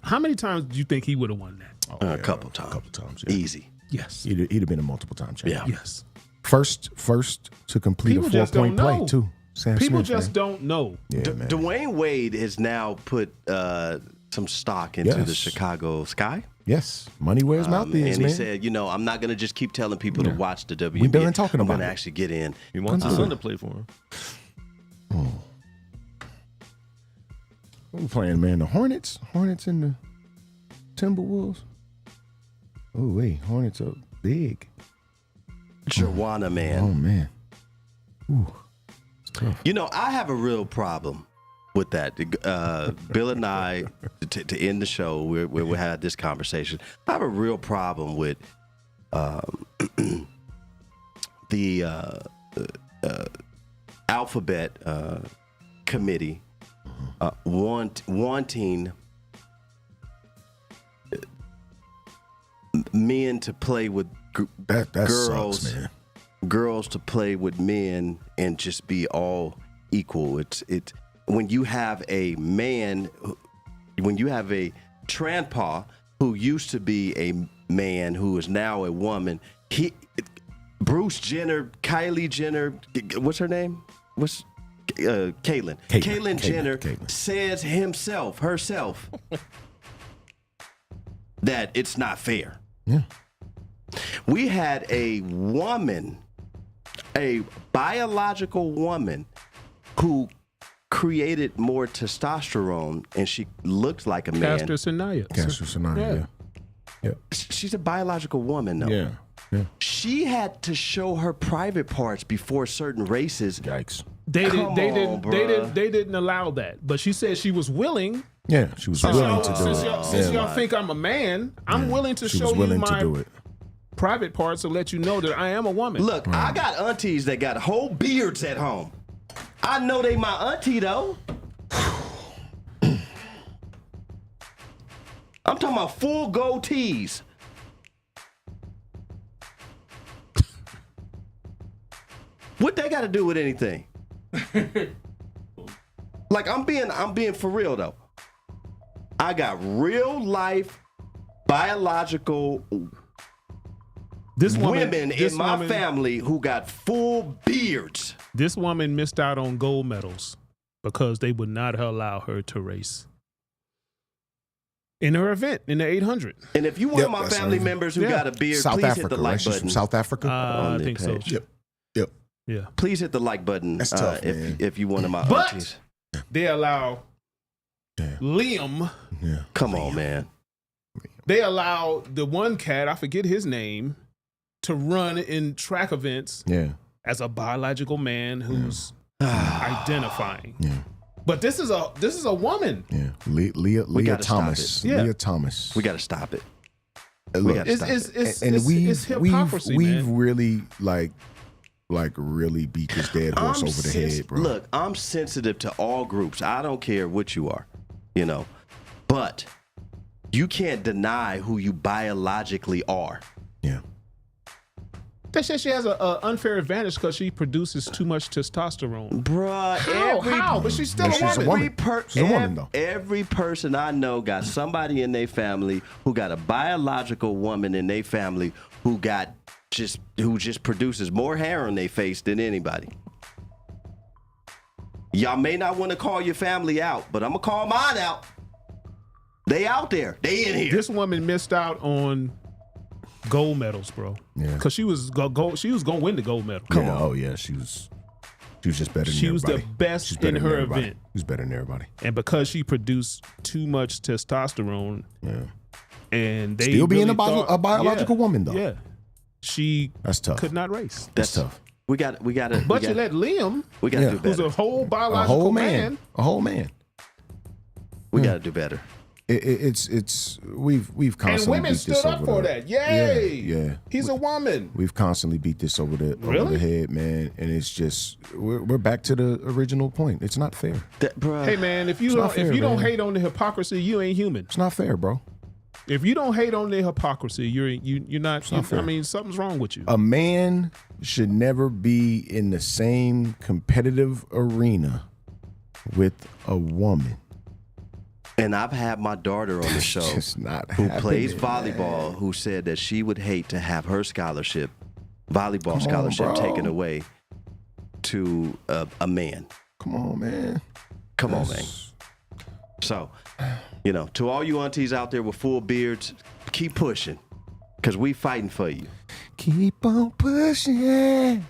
how many times do you think he would have won that? A couple times. A couple times, yeah. Easy. Yes. He'd have been a multiple-time champion. Yeah. Yes. First to complete People a just don't 4-point play, know. too. Sam People Smith, just man. don't know. Yeah, man. Dwayne Wade has now put some stock into the Yes. Chicago Sky. Yes, money where his mouth is, and man. he said, I'm not going to just keep telling people to watch the WNBA. We done talking I'm about going to it. actually get in. He wants his son to play for him. Who playing, man? The Hornets? Hornets and the Timberwolves? Oh, wait. Hornets are big. Joanna, man. Oh, man. Ooh. It's tough. I have a real problem with that. Bill and I, to end the show, we had this conversation. I have a real problem with the alphabet committee wanting men to play with That girls, sucks, man. girls to play with men and just be all equal. It's when you have a man, when you have a transpa who used to be a man who is now a woman. Bruce Jenner, Kylie Jenner, what's her name? Caitlyn Jenner says herself, that it's not fair. Yeah. We had a woman, a biological woman, who created more testosterone, and she looked like a man. Caster Sanaya. Yeah. She's a biological woman, though. Yeah. She had to show her private parts before certain races. Yikes. They bruh. didn't allow that, but she said she was willing. Yeah, she was willing to do Since it. y'all think I'm a man, I'm willing to She show was willing you to do my it. private parts to let you know that I am a woman. Look, I got aunties that got whole beards at home. I know they my auntie, though. I'm talking about full goatees. What they got to do with anything? Like, I'm being for real, though. I got real life biological women in my family who got full beards. This woman missed out on gold medals because they would not allow her to race in her event in the 800. And if you one of my family members who got a beard, South please Africa, hit the right? like She's button. from South Africa? I think so. Yep. Yeah. Please hit the like button. That's tough, man. if you one of my But aunties. they allow Yeah. Liam. Yeah. Come on, man. They allow the one cat, I forget his name, to run in track events Yeah. as a biological man who's identifying. Yeah. But this is a woman. Yeah. Leah gotta stop Thomas. it. Yeah. Leah Thomas. We got to stop it. Look, gotta stop it. It's hypocrisy, we've man. really like really beat this dead horse over the head, bro. Look, I'm sensitive to all groups. I don't care what you are, but you can't deny who you biologically are. Yeah. They said she has an unfair advantage because she produces too much testosterone. Bruh, How? But she's still Yeah, a woman. She's a woman, though. Every person I know got somebody in their family who got a biological woman in their family who just produces more hair on their face than anybody. Y'all may not want to call your family out, but I'm gonna call mine out. They out there. They in here. This woman missed out on gold medals, bro. Yeah. Because she was gonna win the gold medal. Come on. Oh yeah, she was just better than She was everybody. the best She's better in than her everybody. event. She was better than everybody. And because she produced too much testosterone, Yeah. and they Still being really a biological woman, though. Yeah. She That's tough. could not race. That's tough. We got to. But you let Liam, We got to Yeah. do who's better. a whole A biological whole man, A whole man. We got to do better. It's we've and constantly women beat this stood up over for the- that. Yay! Yeah. He's a woman. We've constantly beat this over the Really? head, man, and it's just we're back to the original point. It's not fair. Bruh. Hey man, if you It's don't not fair, if you don't man. hate on the hypocrisy, you ain't human. It's not fair, bro. If you don't hate on the hypocrisy, you're not. not fair. I mean, something's wrong with you. A man should never be in the same competitive arena with a woman. And I've had my daughter on the show just not who happening, plays man. volleyball who said that she would hate to have her volleyball Come on, scholarship bro. taken away to a man. Come on, man. Come on, man. So, to all you aunties out there with full beards, keep pushing, because we fighting for you. Keep on pushing.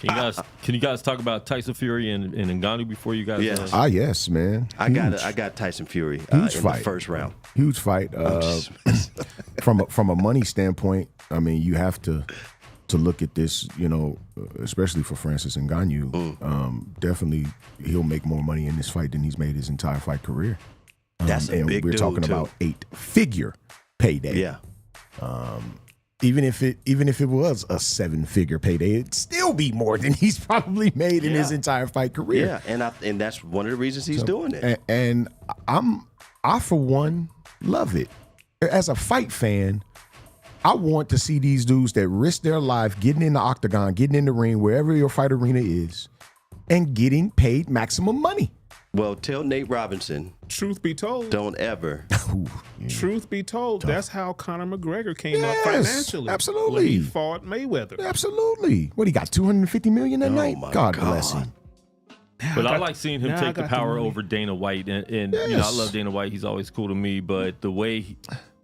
Can you guys talk about Tyson Fury and Ngannou before you guys? Yes. Yes, man. I got Tyson Fury Huge in fight. the first round. Huge fight. From a money standpoint, I mean, you have to look at this, especially for Francis Ngannou. Definitely, he'll make more money in this fight than he's made his entire fight career. That's a and big we're dude, talking too. about 8-figure payday. Yeah. Even if it was a 7-figure payday, it'd still be more than he's probably made in his entire fight career. Yeah, and that's one of the reasons he's doing it. And I for one love it. As a fight fan, I want to see these dudes that risk their life getting in the octagon, getting in the ring, wherever your fight arena is, and getting paid maximum money. Well, tell Nate Robinson, Truth be told, don't ever. truth be told, that's how Conor McGregor came up financially. Absolutely. When he fought Mayweather. Absolutely. What, he got $250 million that night? my God God. bless him. But I like seeing him now I take the got the power money. over Dana White, and I Yes. love Dana White. He's always cool to me, but the way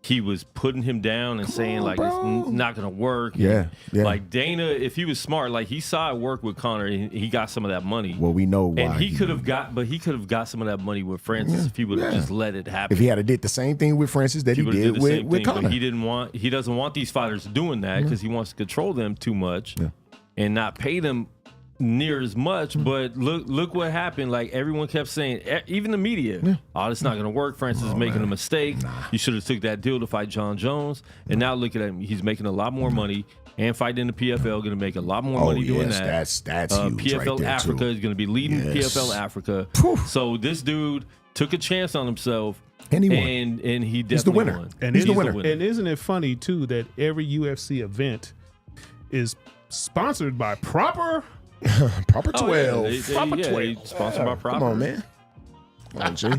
he was putting him down and saying like bro. it's not gonna work. Yeah, yeah. Like Dana, if he was smart, like he saw it work with Conor, and he got some of that money. Well, we know why. And he could have got some of that money with Francis if he would have just let it happen. If he had did the same thing with Francis that he would've did the with same thing, Conor. but he doesn't want these fighters doing that because he wants to control them too much and not pay them near as much. But look what happened. Like everyone kept saying, even the media, oh, it's not gonna work. Francis is making a mistake. You should have took that deal to fight John Jones. And now look at him. He's making a lot more money and fighting in the PFL, gonna make a lot more money doing that. That's huge PFL right there, Africa too. is gonna be leading Yes. PFL Africa. So this dude took a chance on himself. And he won. And he definitely He's the winner. won. And He's the isn't- winner. And isn't it funny too that every UFC event is sponsored by Proper? Proper Oh, 12. Proper they 12. sponsored by Proper. Come on, man. Come on, G.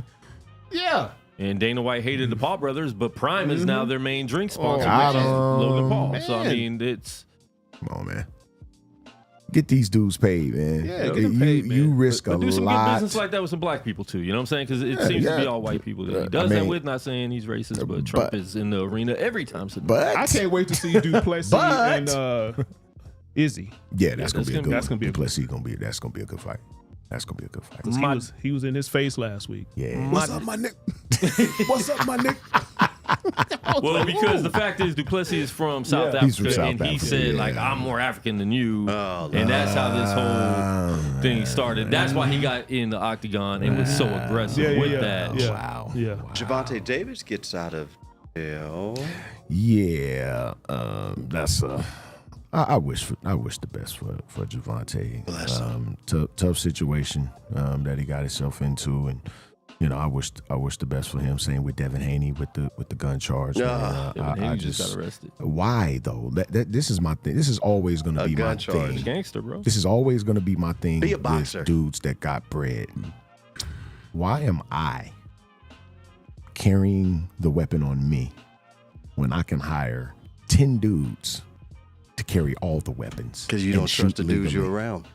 Yeah. And Dana White hated the Paul brothers, but Prime is now their main drink sponsor, got which is him. Logan Paul. So I Man. mean, it's Come on, man. Get these dudes paid, man. Yeah, get them you, paid, you man. risk but a do some lot. good business like that with some black people too. You know what I'm saying? Because it seems to be all white people that he does that with. Not saying he's racist, but Trump is in the arena every time. So but I can't wait to see Duplessis But- and Izzy. yeah, that's gonna be a good. that's gonna be a good Duplessis that's gonna be a good fight. That's gonna be a good fight. 'Cause he was in his face last week. Yeah. What's up, my Nick? What's up, my Nick? well, because the fact is, Duplessis is from South He's from Africa, South and he Africa, said yeah. like, "I'm more African than you," and that's how this whole thing started. That's why he got in the octagon and was so aggressive with that. Yeah. Wow. Yeah. Javante Davis gets out of jail. Yeah. That's I wish the best for Javante. Tough situation that he got himself into, and I wish the best for him. Same with Devin Haney with the gun charge. man. Devin I Haney just got arrested. Why though? This is my thing. This is always going to be my gun charge. thing. Gangster, bro. This is always going to be my thing. Be a with boxer. dudes that got bread. Why am I carrying the weapon on me when I can hire 10 dudes to carry all the weapons? Because you and don't trust the shoot dudes you're legally? around.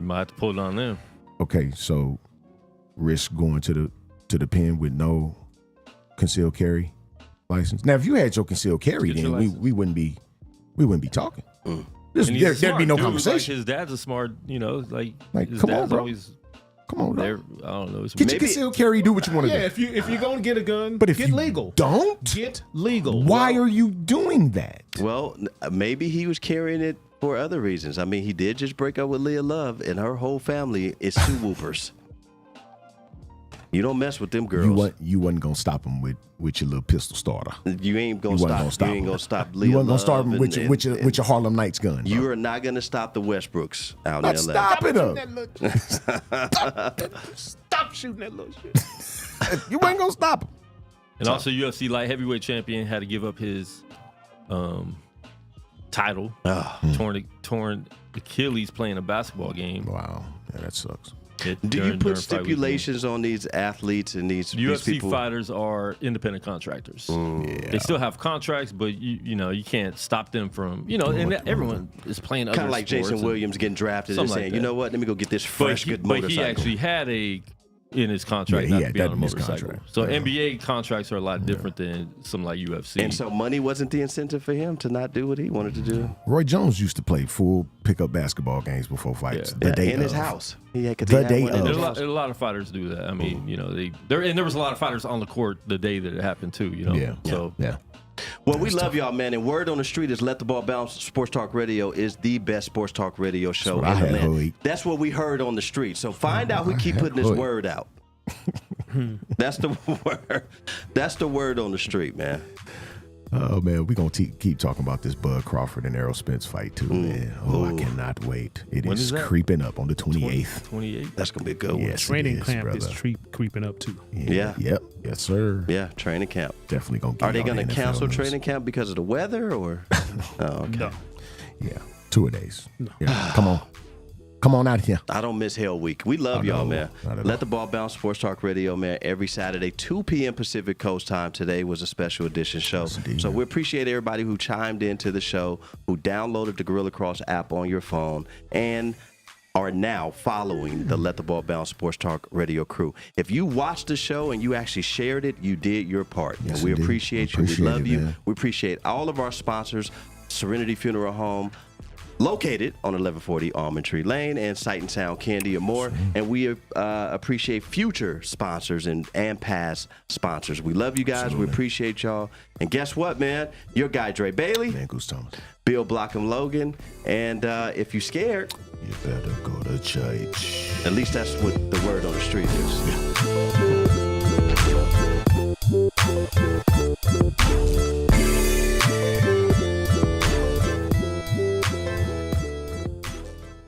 You might have to pull it on them. Okay, so risk going to the pen with no concealed carry license. Now, if you had your concealed carry, Get your then license. we wouldn't be talking. And he's a There'd smart be no dude. conversation. Like his dad's a smart, Like, his come on, dad's bro. always Come on, there. bro. I don't know. It's Get your concealed carry. Do what you want to Yeah, do. if you're gonna get a gun, But if get you legal. don't, Get legal. why are you doing that? Well, maybe he was carrying it for other reasons. I mean, he did just break up with Leah Love, and her whole family is two whoopers. You don't mess with them girls. You wasn't gonna stop him with your little pistol starter. You ain't gonna You wasn't stop. gonna stop You ain't him. gonna stop Leah You wasn't gonna Love start him and- with and- your Harlem Nights gun. You bro. are not gonna stop the Westbrooks out Not in LA. stopping him. Stop shooting that little shit. You ain't gonna stop him. And also, UFC light heavyweight champion had to give up his title. Torn Achilles playing a basketball game. Wow, yeah, that sucks. Do you put stipulations on these athletes and these UFC people? fighters are independent contractors. They still have contracts, but you can't stop them from and everyone is playing other Kind of like sports Jason and- Williams getting drafted and something saying, like you that. know what, let me go get this But fresh he, good but motorcycle. he actually had in his contract Yeah, not to be that on a in his motorcycle. contract. So Yeah. NBA contracts are a lot different than some like UFC. And so money wasn't the incentive for him to not do what he wanted to do. Roy Jones used to play full pickup basketball games before fights. Yeah. The day in his of. house. He had, 'cause The he had day one in of. his There's house. a lot of fighters do that. I mean, you know, there was a lot of fighters on the court the day that it happened too. You know, Yeah. So Yeah. Well, we love y'all, man. And word on the street is Let the Ball Bounce Sports Talk Radio is the best sports talk radio show what I in the had land. heard. That's what we heard on the street. So find out who keep had putting this heard. word out. That's the word. That's the word on the street, man. Oh man, we're gonna keep talking about this Bud Crawford and Errol Spence fight too, man. Oh, I cannot wait. It When is is that? creeping up on the 28th. 28. That's gonna be a good one. Yes, it Training is, camp brother. is creeping up too. Yeah. Yep. Yes, sir. Yeah, training camp. Definitely gonna. Get Are they on going the to NFL cancel news. training camp because of the weather, or? Oh, okay. No. Yeah, 2 days. Yeah. Come on out here. I don't miss Hell Week. We love I y'all, know. man. Not at Let all. the Ball Bounce Sports Talk Radio, man. Every Saturday, 2 p.m. Pacific Coast time. Today was a special edition show. Yes, indeed, So man. we appreciate everybody who chimed into the show, who downloaded the Gorilla Cross app on your phone, and are now following the Let the Ball Bounce Sports Talk Radio crew. If you watched the show and you actually shared it, you did your part. Yes, and we indeed. appreciate you. Appreciate We love it, you. man. We appreciate all of our sponsors, Serenity Funeral Home, located on 1140 Almond Tree Lane, and Sight and Sound Candy and more. And we appreciate future sponsors and past sponsors. We love you guys. Absolutely. We appreciate y'all. And guess what, man? Your guy, Dre Bailey, Man, Goose Thomas. Bill Blockham Logan. And if you're scared, You better go to church. at least that's what the word on the street is.